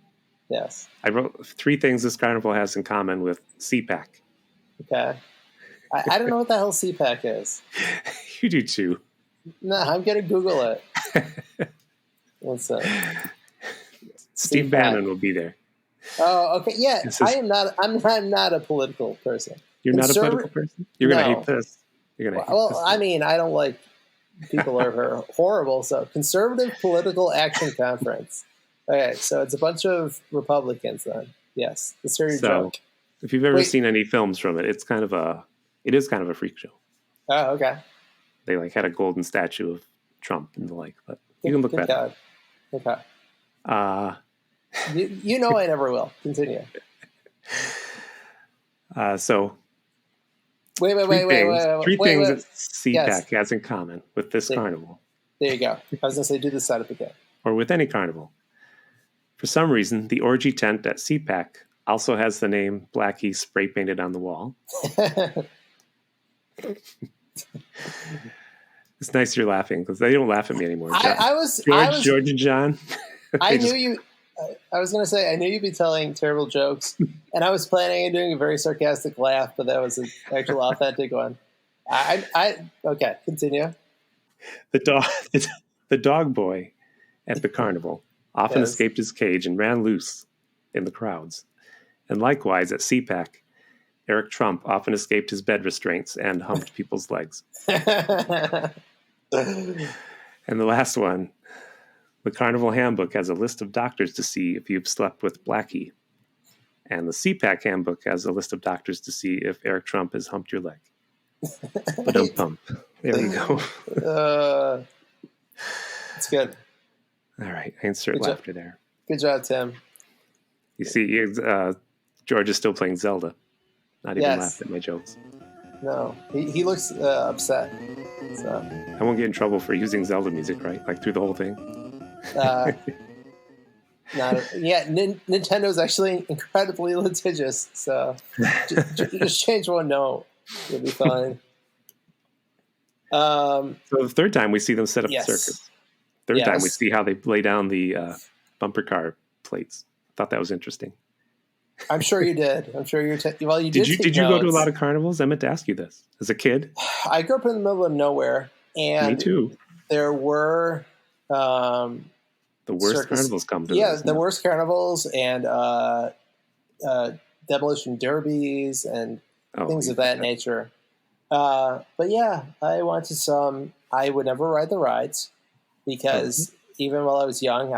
Yes. I wrote 3 things this carnival has in common with CPAC. Okay. I don't know what the hell CPAC is. You do too. No, I'm gonna Google it. What's that? Steve Bannon will be there. Oh, okay. Yeah, I'm not a political person. You're not a political person? You're going to hate this. You're going to hate this. I mean, I don't like people who are horrible. So, Conservative Political Action Conference. Okay, so it's a bunch of Republicans then. Yes, the serious joke. If you've ever seen any films from it, it is kind of a freak show. Oh, okay. They had a golden statue of Trump and the like, but you can look that up. Okay. You know I never will. Continue. So wait. Three things that CPAC has in common with this carnival. There you go. I was going to say do the setup again. Or with any carnival. For some reason, the orgy tent at CPAC also has the name Blackie spray painted on the wall. It's nice you're laughing because they don't laugh at me anymore. George and John. I knew you. I was going to say I knew you'd be telling terrible jokes, and I was planning on doing a very sarcastic laugh, but that was an actual authentic one. Okay, continue. The dog boy at the carnival often escaped his cage and ran loose in the crowds, and likewise at CPAC, Eric Trump often escaped his bed restraints and humped people's legs. And the last one, the Carnival Handbook has a list of doctors to see if you've slept with Blackie. And the CPAC Handbook has a list of doctors to see if Eric Trump has humped your leg. Ba-dum-pump. There you go. That's good. All right. I insert laughter there. Good job, Tim. You see, George is still playing Zelda. Not even laughing at my jokes. No, he looks upset. So. I won't get in trouble for using Zelda music, right? Like through the whole thing. Nintendo's actually incredibly litigious. So just change one note, you'll be fine. So the third time we see them set up the circus. Third time we see how they lay down the bumper car plates. I thought that was interesting. I'm sure you did. I'm sure you did. Well, Did you go to a lot of carnivals? I meant to ask you this. As a kid, I grew up in the middle of nowhere, and me too. There were the worst carnivals come to. Yeah, the worst carnivals and demolition derbies and things of that nature. But yeah, I went to some. I would never ride the rides because. Even while I was young,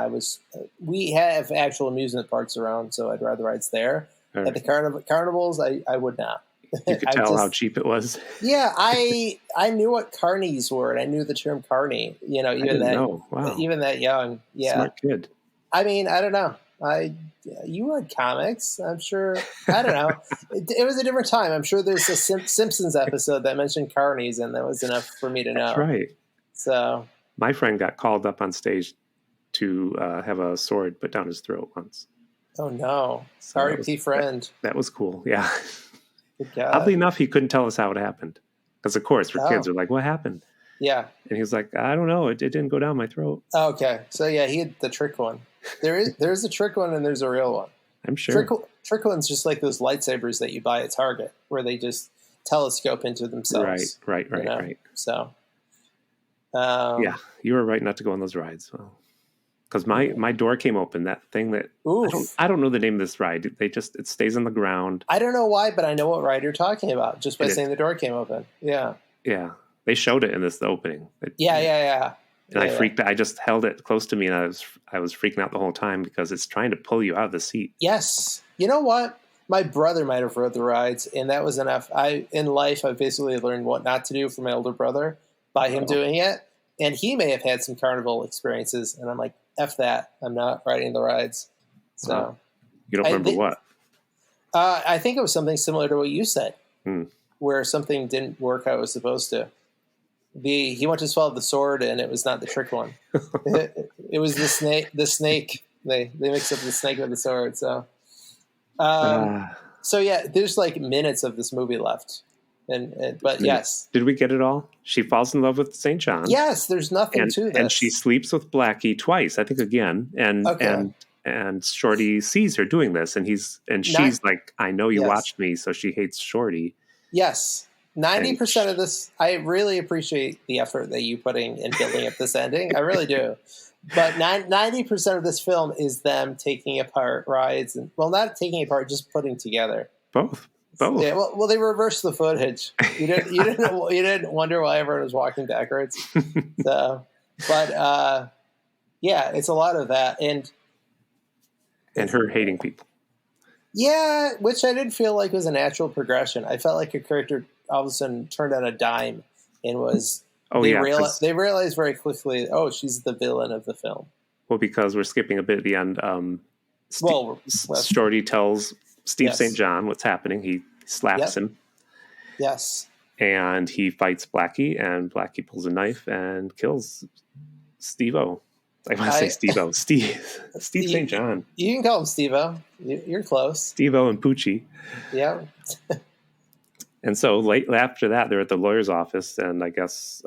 we have actual amusement parks around, so I'd ride the rides there. Right. At the carnivals, I would not. You could tell how cheap it was. Yeah, I knew what carnies were, and I knew the term carny. Even that young. Yeah, smart kid. I mean, I don't know. You read comics, I'm sure. I don't know. It was a different time. I'm sure there's a Simpsons episode that mentioned carnies, and that was enough for me to know. That's right. So. My friend got called up on stage to have a sword put down his throat once. Oh, no. Sorry, friend. That was cool, yeah. Oddly enough, he couldn't tell us how it happened. Because, of course, for kids, we're like, what happened? Yeah. And he was like, I don't know. It didn't go down my throat. Okay. So, yeah, he had the trick one. There's a trick one and there's a real one. I'm sure. Trick one's just like those lightsabers that you buy at Target where they just telescope into themselves. Right. So... yeah, you were right not to go on those rides. Because my door came open. That thing that I don't know the name of this ride. It stays on the ground. I don't know why, but I know what ride you're talking about just by saying the door came open. Yeah. Yeah, they showed it in this opening. Yeah. And I freaked out. I just held it close to me, and I was freaking out the whole time because it's trying to pull you out of the seat. Yes. You know what? My brother might have rode the rides, and that was enough. In life, I've basically learned what not to do from my older brother by him doing it. And he may have had some carnival experiences, and I'm like, F that. I'm not riding the rides. So you don't remember what? I think it was something similar to what you said, where something didn't work how it was supposed to. He went to swallow the sword, and it was not the trick one. It was the snake. The snake. They mixed up the snake with the sword. So, so yeah, there's like minutes of this movie left. But yes. Did we get it all? She falls in love with St. John. Yes, there's nothing to this. And she sleeps with Blackie twice, I think again. And Shorty sees her doing this, and she's like, I know you watched me, so she hates Shorty. Yes. 90% of this, I really appreciate the effort that you putting in building up this ending. I really do. But 90% of this film is them taking apart rides, and not taking apart, just putting together. Both. Yeah, well, they reversed the footage. You didn't wonder why everyone was walking backwards. So, but yeah, it's a lot of that, and her hating people. Yeah, which I didn't feel like was a natural progression. I felt like a character all of a sudden turned on a dime and was. They realized very quickly, she's the villain of the film. Well, because we're skipping a bit at the end. Shorty tells Steve St. John what's happening. He slaps him. Yes. And he fights Blackie, and Blackie pulls a knife and kills Steve-O. I want to say Steve-O. Steve St. John. You can call him Steve-O. You're close. Steve-O and Poochie. Yeah. And so late after that, they're at the lawyer's office, and I guess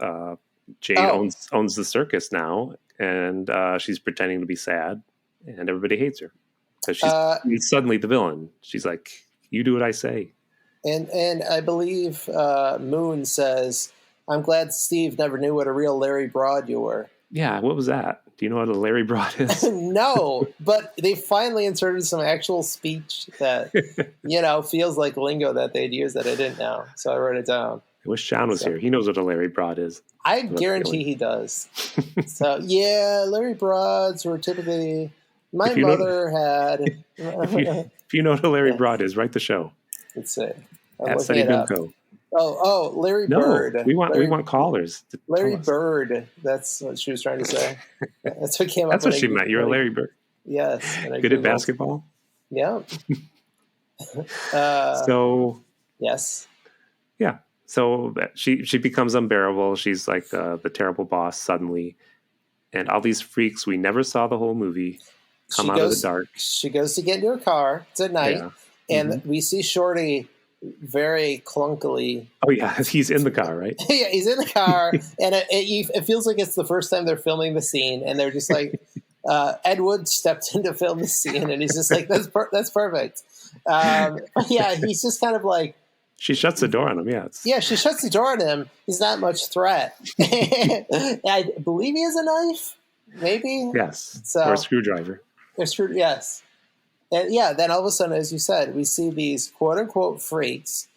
Jade owns the circus now, and she's pretending to be sad, and everybody hates her. So she's suddenly the villain. She's like, "You do what I say." And I believe Moon says, "I'm glad Steve never knew what a real Larry Broad you were." Yeah, what was that? Do you know what a Larry Broad is? No, but they finally inserted some actual speech that, feels like lingo that they'd use that I didn't know. So I wrote it down. I wish John was here. He knows what a Larry Broad is. I guarantee he does. So, yeah, Larry Broads were typically... My mother had... If you know what a Larry Broad is, write the show. Let's see. At Sunny Bimco. Larry Bird. We want callers. Larry Bird. That's what she was trying to say. That's what came up. That's what she meant. You're a Larry Bird. Yes. Good at basketball. Yeah. Yes. Yeah. So she becomes unbearable. She's like the terrible boss suddenly, and all these freaks we never saw the whole movie come out of the dark. She goes to get into her car. It's at night, and we see Shorty. Very clunkily. Oh yeah, he's in the car, right? Yeah, he's in the car, and it feels like it's the first time they're filming the scene, and they're just like, Ed Wood stepped in to film the scene, and he's just like, that's perfect. Yeah, he's just kind of like. She shuts the door on him. Yeah, she shuts the door on him. He's not much threat. I believe he has a knife, maybe. Yes, or a screwdriver. Yes. And then all of a sudden, as you said, we see these quote unquote freaks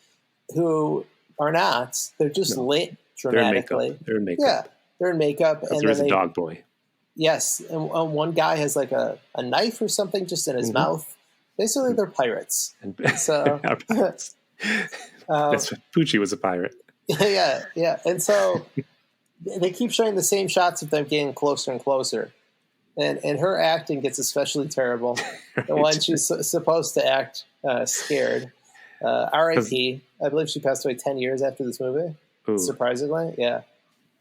who are not. They're just lit dramatically. They're in makeup. Yeah, they're in makeup. And there's a dog boy. Yes. And one guy has like a knife or something just in his mouth. Basically, they're pirates. So that's what Poochie was a pirate. Yeah. And so they keep showing the same shots of them getting closer and closer. And her acting gets especially terrible when she's supposed to act scared. R.I.P. I believe she passed away 10 years after this movie. Ooh. Surprisingly, yeah.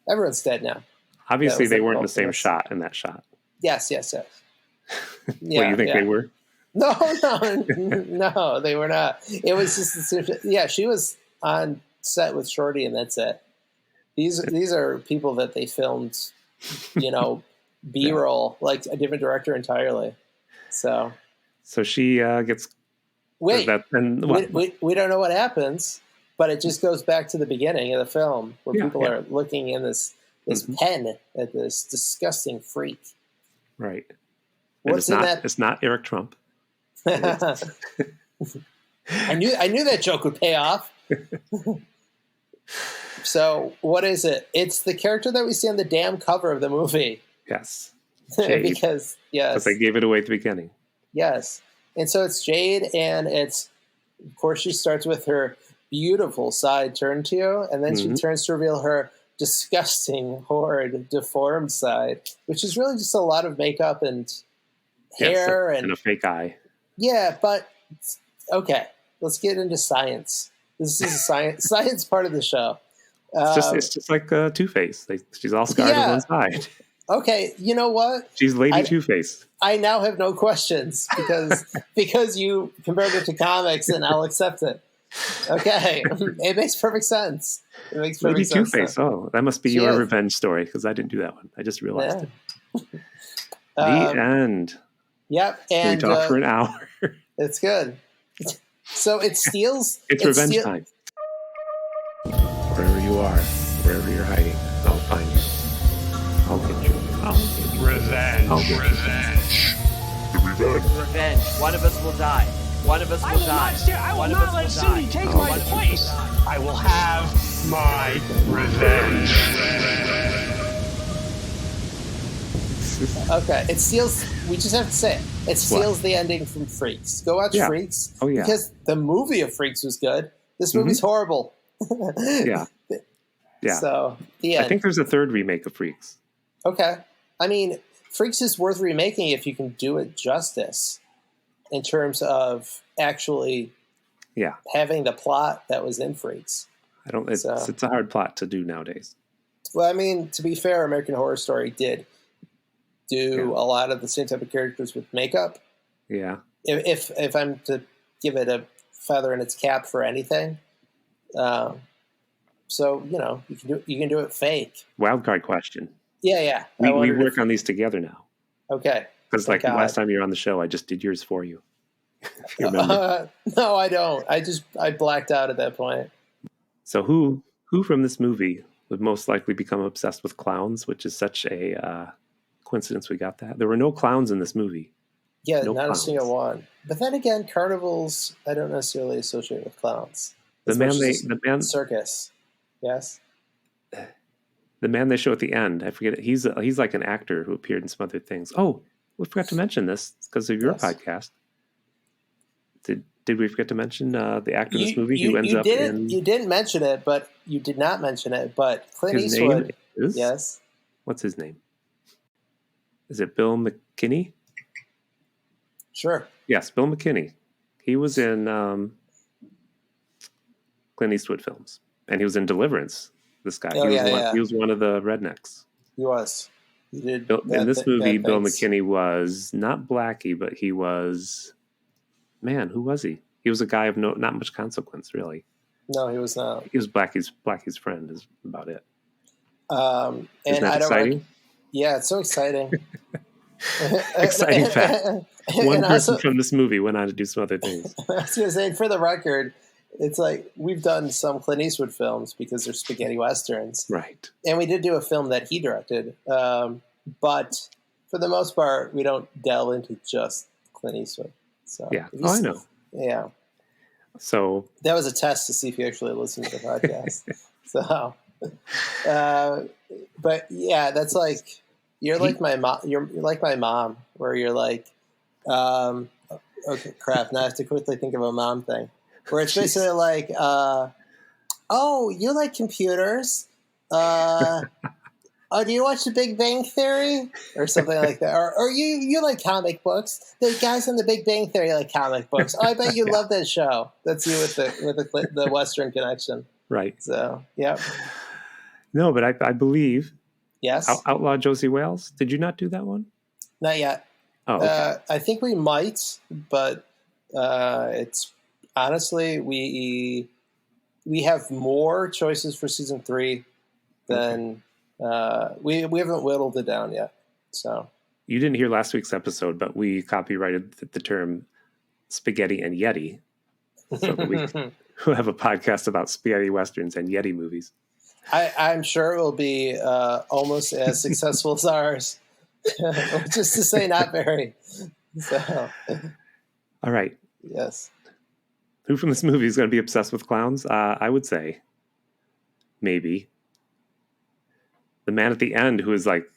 Everyone's dead now. Obviously, they weren't in the same shot in that shot. Yes. Yeah, you think they were? No, they were not. It was just she was on set with Shorty, and that's it. These are people that they filmed, B-roll, like a different director entirely. So she gets. Wait, we don't know what happens, but it just goes back to the beginning of the film where people are looking in this pen at this disgusting freak. Right. What's in that? It's not Eric Trump. I knew that joke would pay off. So what is it? It's the character that we see on the damn cover of the movie. Yes. Because they gave it away at the beginning. Yes. And so it's Jade, and it's, of course, she starts with her beautiful side turn to you, and then she turns to reveal her disgusting, horrid, deformed side, which is really just a lot of makeup and hair and a fake eye. Yeah, but okay, let's get into science. This is a science part of the show. It's just like Two-Face. She's all scarred on one side. Okay, you know what? She's Lady Two-Face. I now have no questions because you compared it to comics, and I'll accept it. Okay, it makes perfect sense. It makes perfect sense. Lady Two-Face. Oh, that must be your revenge story, because I didn't do that one. I just realized it. The end. Yep, and we talked for an hour. It's good. So it steals. It's revenge time. are, wherever you're hiding, I'll find you. I'll get you. Revenge. Revenge. One of us will die. One of us will die. I will not let Cindy take my place. I will have my revenge. Okay, it steals. We just have to say it. It steals the ending from Freaks. Go watch Freaks. Oh yeah. Because the movie of Freaks was good. This movie's horrible. Yeah. So the end. I think there's a third remake of Freaks. Okay. I mean, Freaks is worth remaking if you can do it justice in terms of actually having the plot that was in Freaks. It's a hard plot to do nowadays. Well, I mean, to be fair, American Horror Story did do a lot of the same type of characters with makeup. Yeah. If I'm to give it a feather in its cap for anything, so you can do it fake. Wildcard question. Yeah. We work on these together now. Okay. Because last time you were on the show, I just did yours for you. You remember? No, I don't. I blacked out at that point. So who from this movie would most likely become obsessed with clowns, which is such a coincidence we got that. There were no clowns in this movie. Yeah, not clowns. A single one. But then again, carnivals I don't necessarily associate with clowns. The man circus. Yes. The man they show at the end, I forget it. He's like an actor who appeared in some other things. Oh, we forgot to mention this because of your podcast. Did we forget to mention the actor in this movie who ends up in... You didn't mention it, but you did not mention it, but Clint Eastwood... Is? Yes. What's his name? Is it Bill McKinney? Sure. Yes, Bill McKinney. He was in Clint Eastwood films, and he was in Deliverance. This guy. He was one of the rednecks. He was. He did. In this movie, Bill McKinney was not Blackie, but he was... Man, who was he? He was a guy of not much consequence, really. No, he was not. He was Blackie's friend, is about it. And Isn't that exciting? Yeah, it's so exciting. Exciting fact. One person from this movie went on to do some other things. I was going to say, for the record, it's like we've done some Clint Eastwood films because they're spaghetti westerns. Right. And we did do a film that he directed. But for the most part, we don't delve into just Clint Eastwood. So, yeah. Oh, I know. Yeah. So that was a test to see if you actually listened to the podcast. So, but yeah, that's like you're like my mom. You're like my mom, where you're like, okay, crap. Now I have to quickly think of a mom thing, where it's basically like, oh, you like computers. Oh, do you watch The Big Bang Theory or something like that? Or you like comic books? The guys on The Big Bang Theory like comic books. Oh, I bet you love that show. That's you with the Western connection, right? So, yeah. No, but I believe. Yes. Outlaw Josie Wales. Did you not do that one? Not yet. Oh, okay. I think we might, but it's honestly we have more choices for season 3 than. Okay. We haven't whittled it down yet. So you didn't hear last week's episode, but we copyrighted the term spaghetti and Yeti, so that we will have a podcast about spaghetti westerns and Yeti movies. I'm sure it will be almost as successful as ours, just to say not very. So, all right. Yes. Who from this movie is going to be obsessed with clowns? I would say maybe. The man at the end who was like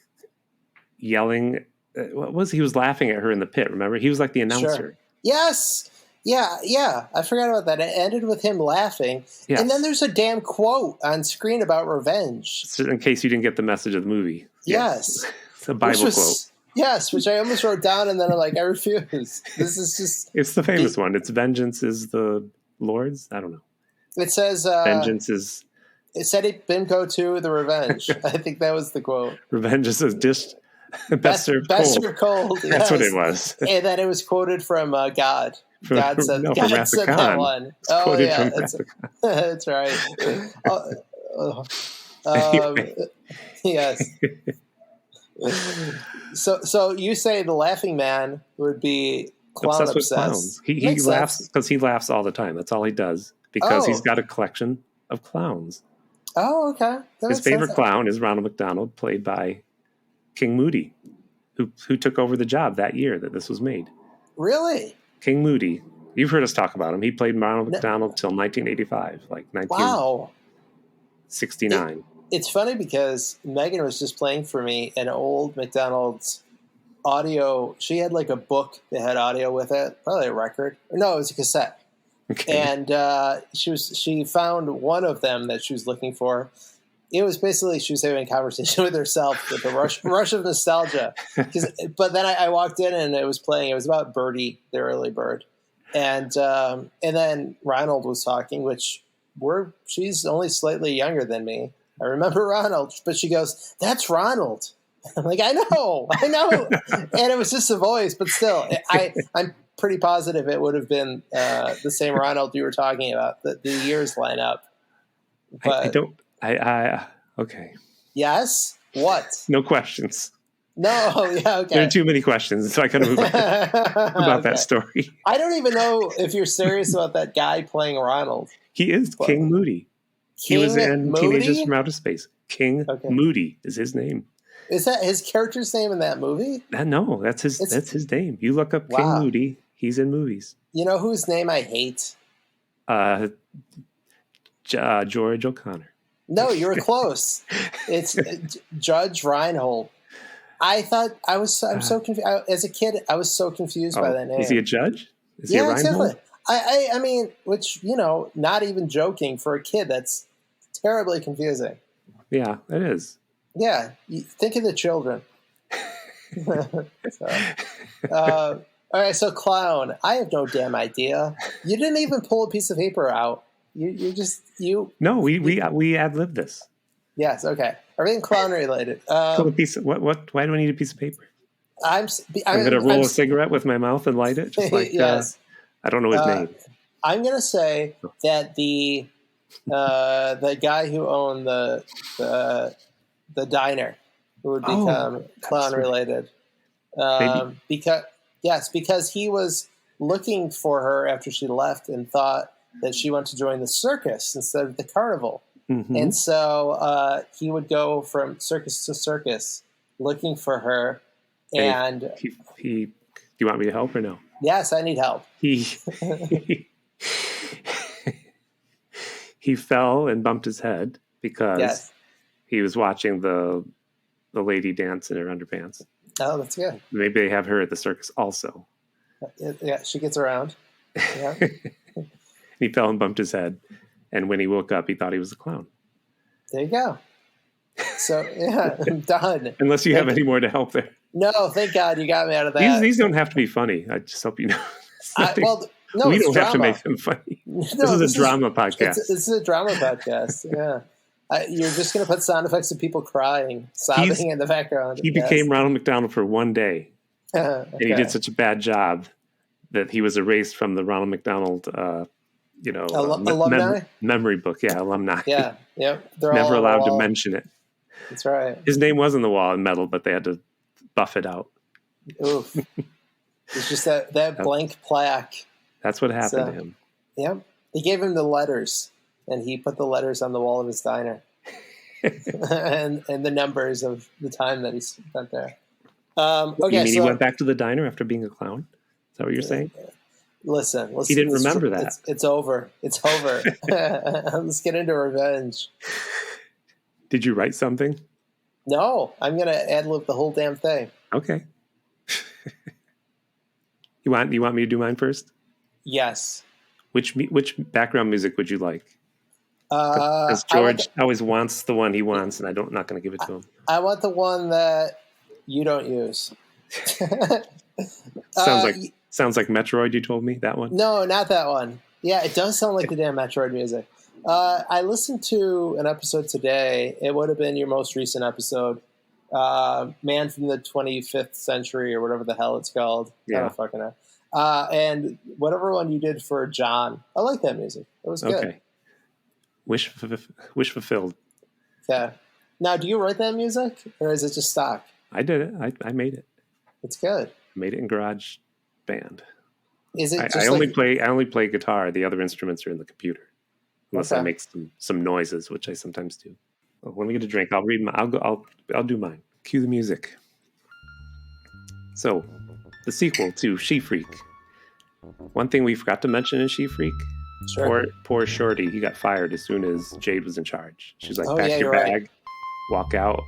yelling, what was he was laughing at her in the pit? Remember, he was like the announcer. Sure. Yes, yeah. I forgot about that. It ended with him laughing, yes. And then there's a damn quote on screen about revenge. In case you didn't get the message of the movie. Yes, it's a Bible quote. Yes, which I almost wrote down, and then I'm like, I refuse. This is just. It's the famous one. It's vengeance is the Lord's. I don't know. It says vengeance is. It said it Bimco 2, The Revenge. I think that was the quote. Revenge is a dish best served cold. Yes. That's what it was. And then it was quoted from God. God said that one. It's quoted from that's right. Yes. So you say the laughing man would be clown obsessed. With clowns. He laughs because he laughs all the time. That's all he does because he's got a collection of clowns. Oh, okay. His favorite clown is Ronald McDonald, played by King Moody, who took over the job that year that this was made. Really? King Moody. You've heard us talk about him. He played Ronald McDonald till 1985, like 1969. Wow. It's funny because Megan was just playing for me an old McDonald's audio. She had like a book that had audio with it, probably a record. No, it was a cassette. Okay. And she found one of them that she was looking for. It was basically she was having a conversation with herself with the rush of nostalgia. But then I walked in and it was playing. It was about Birdie, the early bird, and then Ronald was talking, which she's only slightly younger than me. I remember Ronald, but she goes, "That's Ronald." I'm like, I know, and it was just a voice, but still, I'm pretty positive it would have been the same Ronald you were talking about. The years line up. But okay. Yes. What? No questions. No. Yeah. Okay. There are too many questions, so I gotta move on about that story. I don't even know if you're serious about that guy playing Ronald. He is King Moody. He was in Moody? Teenagers from Outer Space. King Moody is his name. Is that his character's name in that movie? No, that's his name. You look up King Moody. He's in movies. You know whose name I hate? George O'Connor. No, you were close. It's Judge Reinhold. I'm so confused. As a kid, I was so confused by that name. Is he a judge? Is he a exactly. I mean, which, not even joking, for a kid, that's terribly confusing. Yeah, it is. Yeah, think of the children. All right, so clown. I have no damn idea. You didn't even pull a piece of paper out. No, we ad-libbed this. Yes, okay. Everything clown related. Pull a piece of, what? Why do I need a piece of paper? I'm going to roll a cigarette with my mouth and light it. Just like yes. I don't know his name. I'm going to say that the guy who owned the diner who would become clown related. Because he was looking for her after she left and thought that she wanted to join the circus instead of the carnival. Mm-hmm. And so he would go from circus to circus looking for her. And do you want me to help or no? Yes, I need help. He fell and bumped his head because he was watching the lady dance in her underpants. Oh, that's good. Maybe they have her at the circus also. Yeah, she gets around. Yeah. He fell and bumped his head. And when he woke up, he thought he was a clown. There you go. So, yeah, I'm done. Unless you have any more to help there. No, thank God you got me out of that. These don't have to be funny. I just hope you know. No, we don't drama. have to make them funny. This is a drama podcast. This is a drama podcast, yeah. You're just going to put sound effects of people crying, sobbing in the background. He became Ronald McDonald for one day. And he did such a bad job that he was erased from the Ronald McDonald alumni? Memory book. Yeah, alumni. Yeah, yep. They're never allowed to mention it. That's right. His name was on the wall in metal, but they had to buff it out. Oof. It's just that blank plaque. That's what happened to him. Yep. They gave him the letters, and he put the letters on the wall of his diner. and the numbers of the time that he spent there. Okay, you mean he went back to the diner after being a clown? Is that what you're saying? Listen. He didn't remember that. It's over. It's over. Let's get into revenge. Did you write something? No, I'm going to ad-lib the whole damn thing. Okay. You want me to do mine first? Yes. Which background music would you like? Because George always wants the one he wants, and I'm not going to give it to him. I want the one that you don't use. Sounds like Metroid. You told me that one. No, not that one. Yeah, it does sound like the damn Metroid music. I listened to an episode today. It would have been your most recent episode, Man from the 25th Century or whatever the hell it's called. Yeah. I don't fucking know. And whatever one you did for John, I like that music. It was good. Okay. Wish fulfilled. Yeah. Now, do you write that music, or is it just stock? I did it. I made it. It's good. I made it in GarageBand. Is it? I only play guitar. The other instruments are in the computer. unless I make some noises, which I sometimes do. When we get a drink, I'll read. I'll do mine. Cue the music. So, the sequel to She-Freak. One thing we forgot to mention in She-Freak. Sure. Poor Shorty. He got fired as soon as Jade was in charge. She's like, pack your bag, right. Walk out,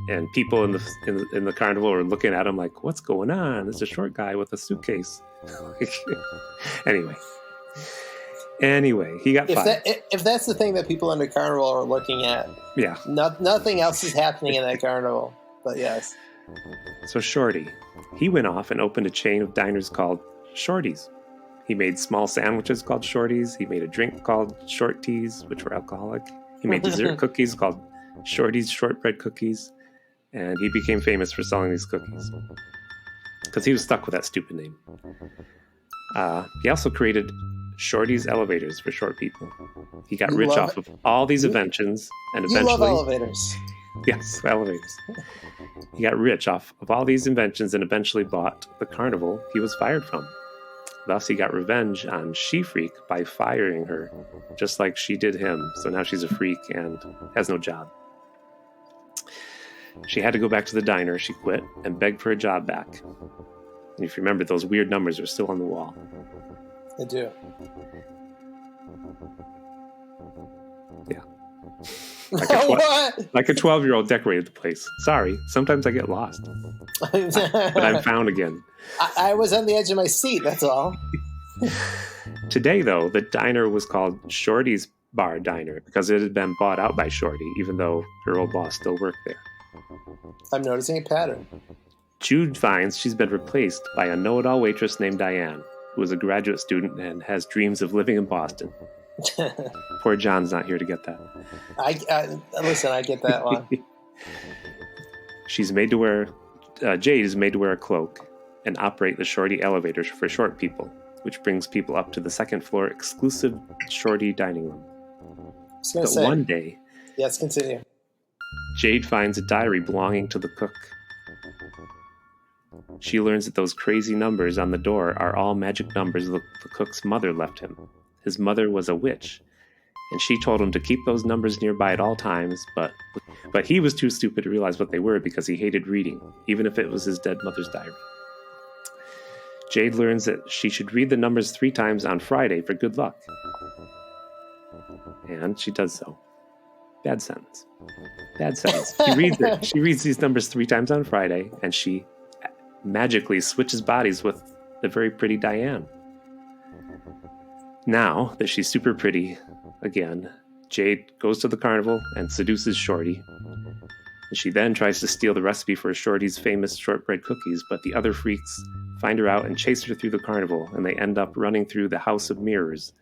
and people in the carnival are looking at him like, "What's going on? It's a short guy with a suitcase." Anyway, he got fired. If that's the thing that people in the carnival are looking at, yeah, nothing else is happening in that carnival. But yes. So Shorty, he went off and opened a chain of diners called Shorty's. He made small sandwiches called Shorty's. He made a drink called Short Teas, which were alcoholic. He made dessert cookies called Shorty's Shortbread Cookies. And he became famous for selling these cookies because he was stuck with that stupid name. He also created Shorty's Elevators for short people. He got rich off of all these inventions and eventually... You love elevators. Yes, elevators. He got rich off of all these inventions and eventually bought the carnival he was fired from. Thus, he got revenge on She-Freak by firing her, just like she did him. So now she's a freak and has no job. She had to go back to the diner. She quit and begged for a job back. And if you remember, those weird numbers are still on the wall. I do. Yeah. Like a 12-year-old decorated the place. Sorry, sometimes I get lost. But I'm found again. I was on the edge of my seat, that's all. Today, though, the diner was called Shorty's Bar Diner because it had been bought out by Shorty, even though her old boss still worked there. I'm noticing a pattern. Jude finds she's been replaced by a know-it-all waitress named Diane, who is a graduate student and has dreams of living in Boston. Poor John's not here to get that. Listen, I get that one. She's made to wear... Jade is made to wear a cloak and operate the Shorty elevators for short people, which brings people up to the second floor exclusive Shorty dining room. One day... Yes, continue. Jade finds a diary belonging to the cook. She learns that those crazy numbers on the door are all magic numbers the cook's mother left him. His mother was a witch, and she told him to keep those numbers nearby at all times, but he was too stupid to realize what they were because he hated reading, even if it was his dead mother's diary. Jade learns that she should read the numbers 3 times on Friday for good luck. And she does so. Bad sentence. She reads these numbers 3 times on Friday, and she magically switches bodies with the very pretty Diane. Now that she's super pretty again, Jade goes to the carnival and seduces Shorty. And she then tries to steal the recipe for Shorty's famous shortbread cookies, but the other freaks find her out and chase her through the carnival, and they end up running through the House of Mirrors,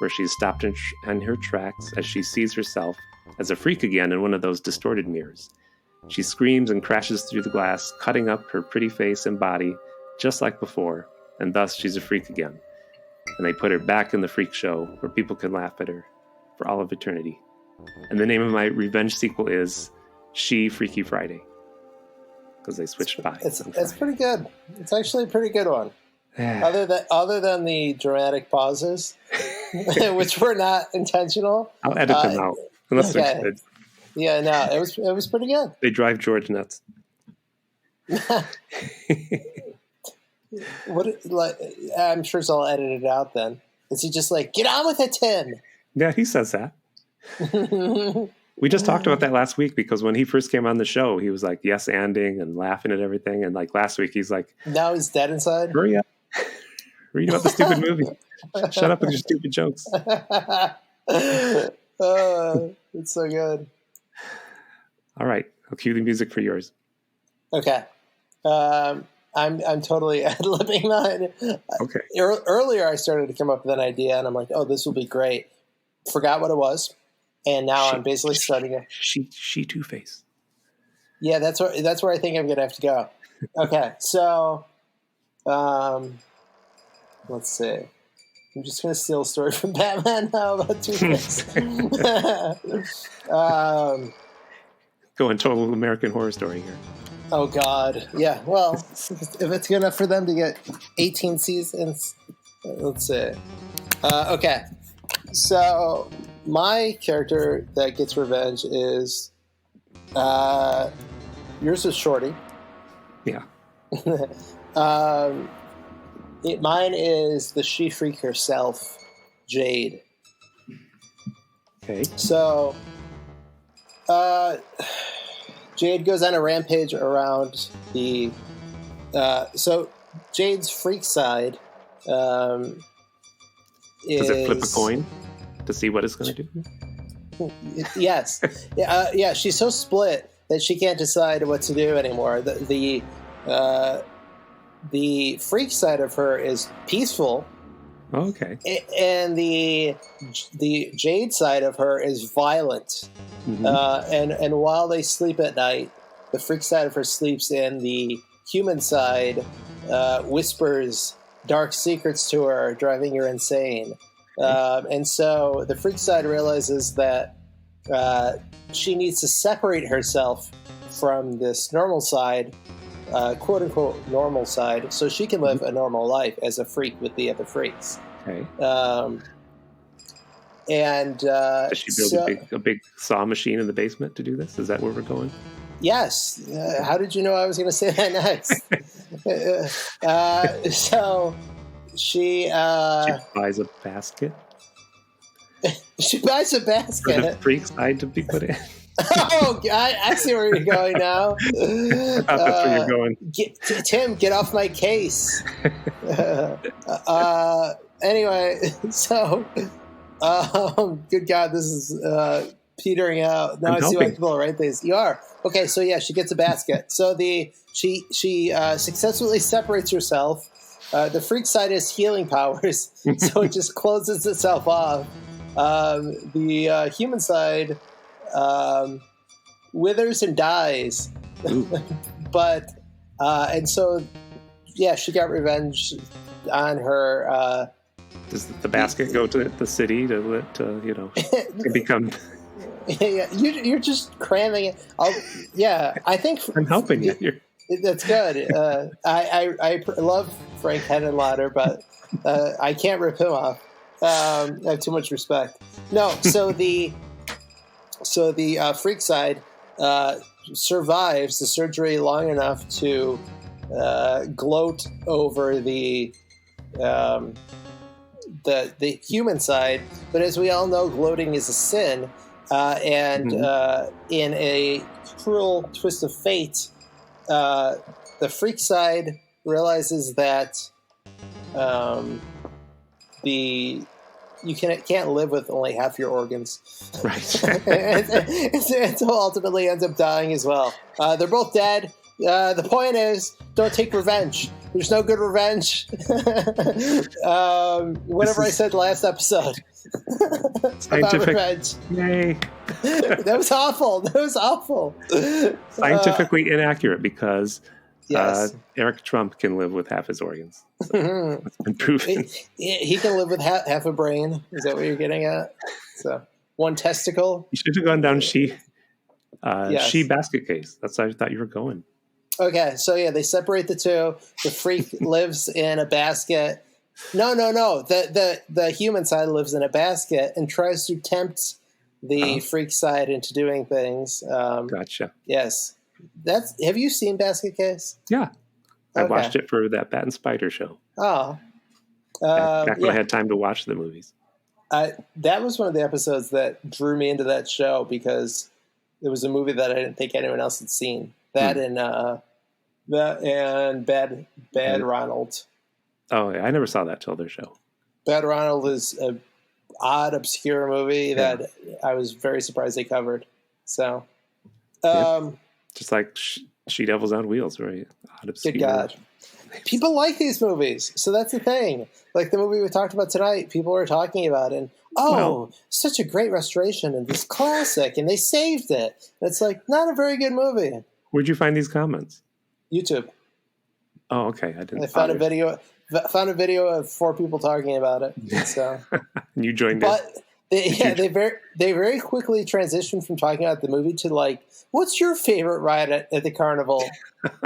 where she's stopped in her tracks as she sees herself as a freak again in one of those distorted mirrors. She screams and crashes through the glass, cutting up her pretty face and body just like before, and thus she's a freak again. And they put her back in the freak show where people can laugh at her for all of eternity. And the name of my revenge sequel is She Freaky Friday, because they switched by. It's pretty good. It's actually a pretty good one. other than the dramatic pauses, which were not intentional. I'll edit them out unless they're good. Yeah, no, it was pretty good. They drive George nuts. I'm sure I'll edit it out then. Is he just like, get on with it, Tim? Yeah, he says that. We just talked about that last week because when he first came on the show, he was like yes-anding and laughing at everything. And like last week, he's like, now he's dead inside? Hurry up. Read about the stupid movie. Shut up with your stupid jokes. It's so good. All right. I'll cue the music for yours. Okay. I'm totally ad-libbing mine. Okay. Earlier, I started to come up with an idea, and I'm like, "Oh, this will be great." Forgot what it was, and now I'm basically starting to. She Two-Face. Yeah, that's where I think I'm gonna have to go. Okay, so, let's see. I'm just gonna steal a story from Batman now about Two-Face. Going total American Horror Story here. Oh, God. Yeah, well, if it's good enough for them to get 18 seasons, let's see. Okay, so my character that gets revenge is yours is Shorty. Yeah. Mine is the she-freak herself, Jade. Okay. So, Jade goes on a rampage around the... so, Jade's freak side Does it flip a coin to see what it's going to do? Yes. Yeah, she's so split that she can't decide what to do anymore. The freak side of her is peaceful. Okay. And the Jade side of her is violent. Mm-hmm. And while they sleep at night, the freak side of her sleeps, and the human side whispers dark secrets to her, driving her insane. And so the freak side realizes that she needs to separate herself from this normal side, quote unquote normal side, so she can live a normal life as a freak with the other freaks. Okay. Does she build a big saw machine in the basement to do this? Is that where we're going? Yes. How did you know I was going to say that next? So she buys a basket. She buys a basket for the freak side to be put in. Oh, I see where you're going now. That's where you're going. Tim, get off my case. Anyway, so good God, this is petering out. Now I see why people write these. You are. Okay, so yeah, she gets a basket. So she successfully separates herself. The freak side has healing powers, so it just closes itself off. The human side withers and dies. But and so yeah, she got revenge on her. Does the basket go to the city to let to become? Yeah, you're just cramming it. I think I'm helping you. That's good. I love Frank Henenlotter, but I can't rip him off. I have too much respect. No, so the freak side survives the surgery long enough to gloat over the human side, but as we all know, gloating is a sin, and in a cruel twist of fate, the freak side realizes that you can't live with only half your organs, right? and so ultimately ends up dying as well. They're both dead. The point is, don't take revenge. There's no good revenge. Whatever I said last episode about revenge. Yay. That was awful. Scientifically inaccurate because yes. Eric Trump can live with half his organs. So that's been proven. He can live with half a brain. Is that what you're getting at? So one testicle. You should have gone down she basket case. That's how I thought you were going. Okay, so yeah, they separate the two. The freak lives in a basket. No. The human side lives in a basket and tries to tempt the freak side into doing things. Gotcha. Yes. Have you seen Basket Case? Yeah. I watched it for that Bat and Spider show. Oh. Back when I had time to watch the movies. That was one of the episodes that drew me into that show because it was a movie that I didn't think anyone else had seen. That and Bad Ronald. Oh, yeah, I never saw that till their show. Bad Ronald is an odd, obscure movie that I was very surprised they covered. So, just like She Devils on Wheels, right? Odd, obscure. Good God. People like these movies, so that's the thing. Like the movie we talked about tonight, people were talking about it, and such a great restoration and this classic, and they saved it. It's like not a very good movie. Where'd you find these comments? YouTube. Oh, okay. I found a video of 4 people talking about it. So you joined in. They very quickly transitioned from talking about the movie to like, what's your favorite ride at the carnival,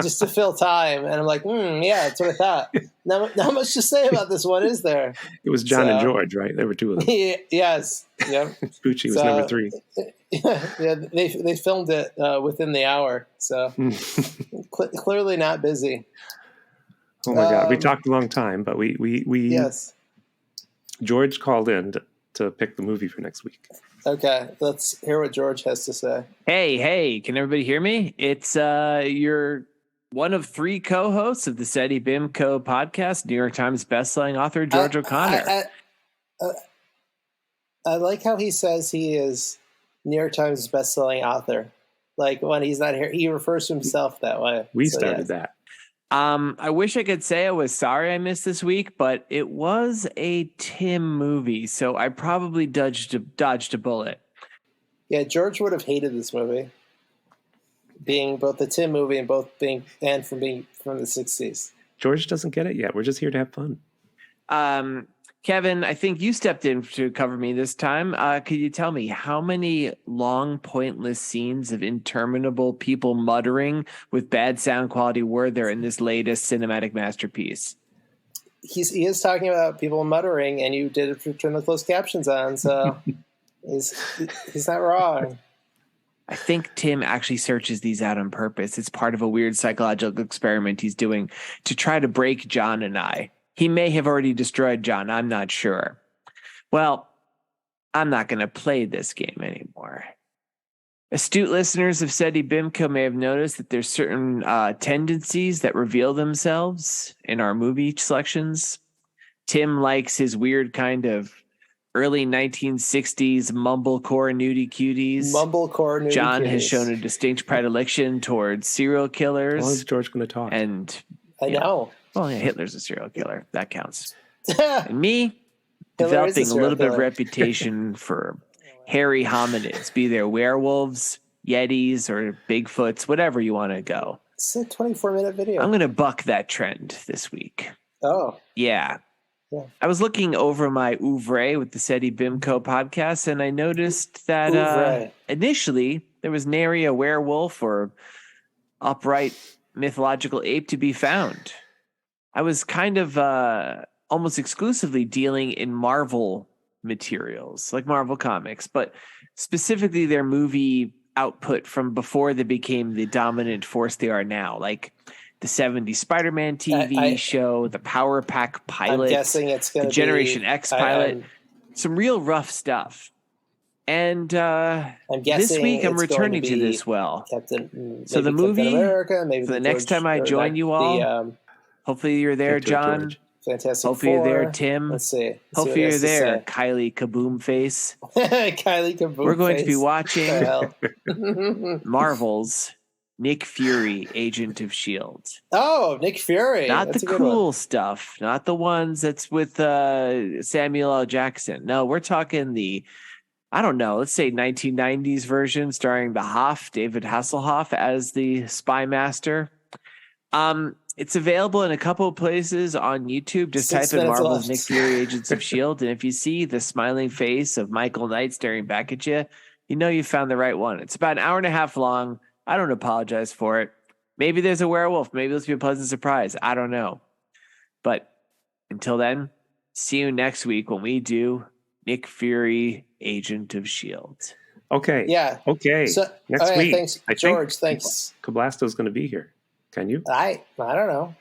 just to fill time. And I'm like, yeah, that's what I thought. Not much to say about this one, is there? It was John and George, right? There were two of them. Yes. Yep. Bucci was number 3. Yeah, they filmed it within the hour, so clearly not busy. Oh my God, we talked a long time, but we yes. George called in to pick the movie for next week. Okay, let's hear what George has to say. Hey, can everybody hear me? It's you're one of 3 co-hosts of the SETI BIMCO podcast, New York Times bestselling author George O'Connor. I like how he says he is New York Times bestselling author. Like when he's not here, he refers to himself that way. We started that. I wish I could say I was sorry I missed this week, but it was a Tim movie, so I probably dodged a bullet. Yeah, George would have hated this movie, being both the Tim movie and being from the 60s. George doesn't get it yet. We're just here to have fun. Kevin, I think you stepped in to cover me this time. Could you tell me how many long, pointless scenes of interminable people muttering with bad sound quality were there in this latest cinematic masterpiece? He is talking about people muttering, and you did turn the closed captions on, so he's not wrong. I think Tim actually searches these out on purpose. It's part of a weird psychological experiment he's doing to try to break John and I. He may have already destroyed John. I'm not sure. Well, I'm not going to play this game anymore. Astute listeners of SETI BIMCO may have noticed that there's certain tendencies that reveal themselves in our movie selections. Tim likes his weird kind of early 1960s mumblecore nudie cuties. John has shown a distinct predilection towards serial killers. How long is George going to talk? And I know. Well, yeah, Hitler's a serial killer. That counts. And me, developing a little bit of reputation for hairy hominids, be they werewolves, yetis, or Bigfoots, whatever you want to go. It's a 24-minute video. I'm going to buck that trend this week. Oh. Yeah. I was looking over my oeuvre with the SETI BIMCO podcast, and I noticed that initially there was nary a werewolf or upright mythological ape to be found. I was kind of almost exclusively dealing in Marvel materials, like Marvel Comics, but specifically their movie output from before they became the dominant force they are now, like the 70s Spider-Man TV show, the Power Pack pilot, I'm guessing it's the Generation X pilot, some real rough stuff. And this week I'm returning to this well. So the movie, America, maybe for the next time I join you all, hopefully you're there, John. Fantastic Hopefully you're there, Tim. Let's see. Hopefully you're there, Kylie Kaboom Face. Kylie Kaboom Face. We're going to be watching Marvel's Nick Fury, Agent of S.H.I.E.L.D. Oh, Nick Fury. Not the cool stuff. Not the ones that's with Samuel L. Jackson. No, we're talking the, I don't know, let's say 1990s version starring the Hoff, David Hasselhoff as the spy master. It's available in a couple of places on YouTube. Just type in Marvel's Nick Fury, Agents of S.H.I.E.L.D. And if you see the smiling face of Michael Knight staring back at you, you know you found the right one. It's about an hour and a half long. I don't apologize for it. Maybe there's a werewolf. Maybe this will be a pleasant surprise. I don't know. But until then, see you next week when we do Nick Fury, Agent of S.H.I.E.L.D. Okay. Yeah. Okay. So, next week. Thanks, George. Thanks. Cablasto's going to be here. Can you? I don't know.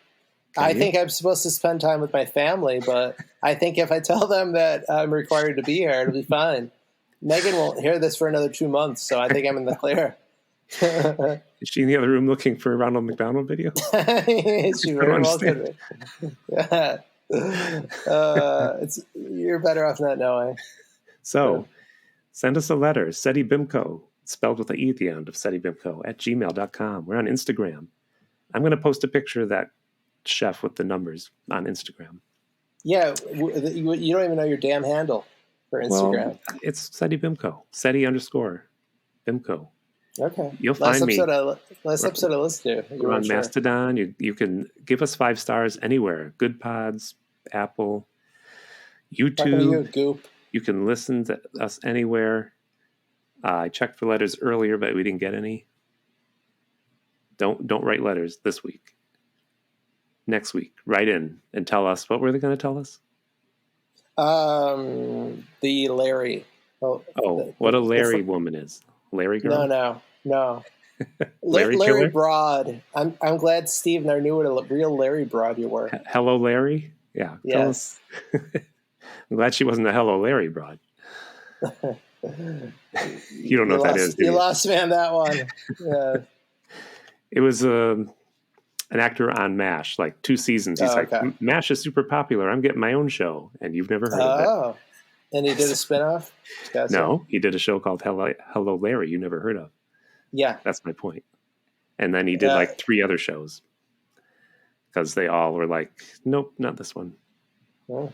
I think I'm supposed to spend time with my family, but I think if I tell them that I'm required to be here, it'll be fine. Megan won't hear this for another 2 months, so I think I'm in the clear. Is she in the other room looking for a Ronald McDonald video? She very well could be. Yeah. You're better off not knowing. So, send us a letter, SETI BIMCO, spelled with the E at the end of SETI BIMCO, @gmail.com. We're on Instagram. I'm going to post a picture of that chef with the numbers on Instagram. Yeah, you don't even know your damn handle for Instagram. Well, it's SETI BIMCO, SETI_BIMCO. Okay. You'll find me. Last episode I listened to. We're on Mastodon. You can give us 5 stars anywhere. Good Pods, Apple, YouTube. Goop. You can listen to us anywhere. I checked for letters earlier, but we didn't get any. Don't write letters this week. Next week, write in and tell us. What were they going to tell us? The Larry. What a Larry woman is. Larry girl? No. Larry Broad. I'm glad Steve and I knew what a real Larry Broad you were. Hello, Larry? Yeah. Yes. I'm glad she wasn't a Hello, Larry Broad. You don't know what that is, do you? You lost me on that one. Yeah. It was an actor on MASH, like 2 seasons. He's MASH is super popular. I'm getting my own show. And you've never heard of it. Oh. And he did a spinoff? Gotcha. No, he did a show called Hello, Larry, you never heard of. Yeah. That's my point. And then he did like 3 other shows. Because they all were like, nope, not this one. Oh.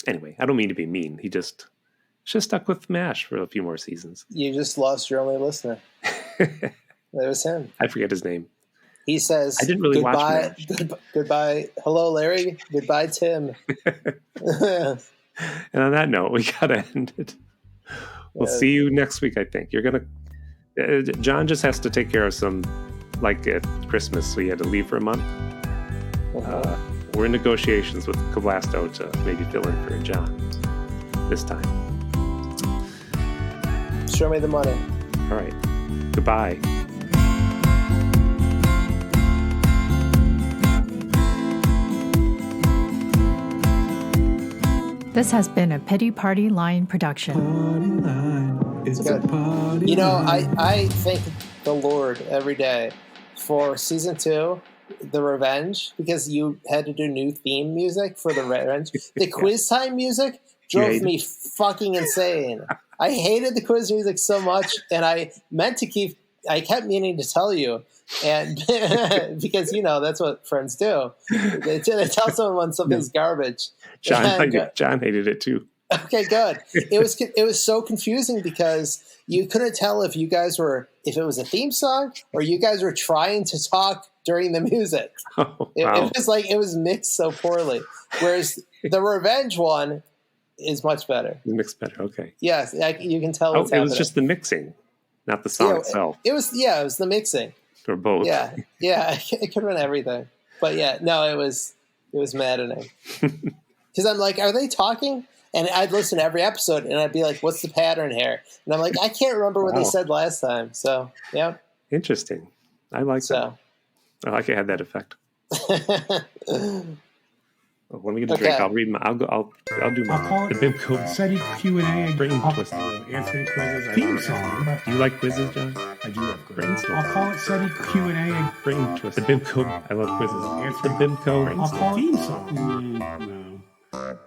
Anyway, I don't mean to be mean. He just stuck with MASH for a few more seasons. You just lost your only listener. That was him. I forget his name. He says, I didn't really watch MASH. Goodbye. Hello, Larry. Goodbye, Tim. And on that note, we got to end it. We'll see you next week, I think. You're going to... John just has to take care of some... Like at Christmas, so he had to leave for a month. We're in negotiations with Cablasto to maybe fill in for John this time. Show me the money. All right. Goodbye. This has been a Pity Party Line production. It's good. You know, I thank the Lord every day for season 2, The Revenge, because you had to do new theme music for The Revenge. The quiz time music drove me fucking insane. I hated the quiz music so much, and I kept meaning to tell you, and because that's what friends do. They tell someone when something's garbage. John hated it too. Okay, good. It was so confusing because you couldn't tell if it was a theme song or you guys were trying to talk during the music. It was like it was mixed so poorly. Whereas the Revenge one is much better. Mixed better, okay. Yes, you can tell. What's it was just the mixing, not the song itself. It was the mixing. Or both. Yeah, it could have been everything. But it was maddening. Because I'm like, are they talking? And I'd listen to every episode, and I'd be like, what's the pattern here? And I'm like, I can't remember what they said last time. So, yeah. Interesting. I like that. I like it had that effect. When we get a drink, I'll read my. I'll do my. I'll call it the BIMCO SETI Q&A. Brain twist. Answering quizzes. Theme song. Do you like quizzes, John? I do love quizzes. Brainstorm. I'll call it SETI Q&A. Brain twist. The BIMCO. I love quizzes. Answering the BIMCO. I'll call it theme song. No.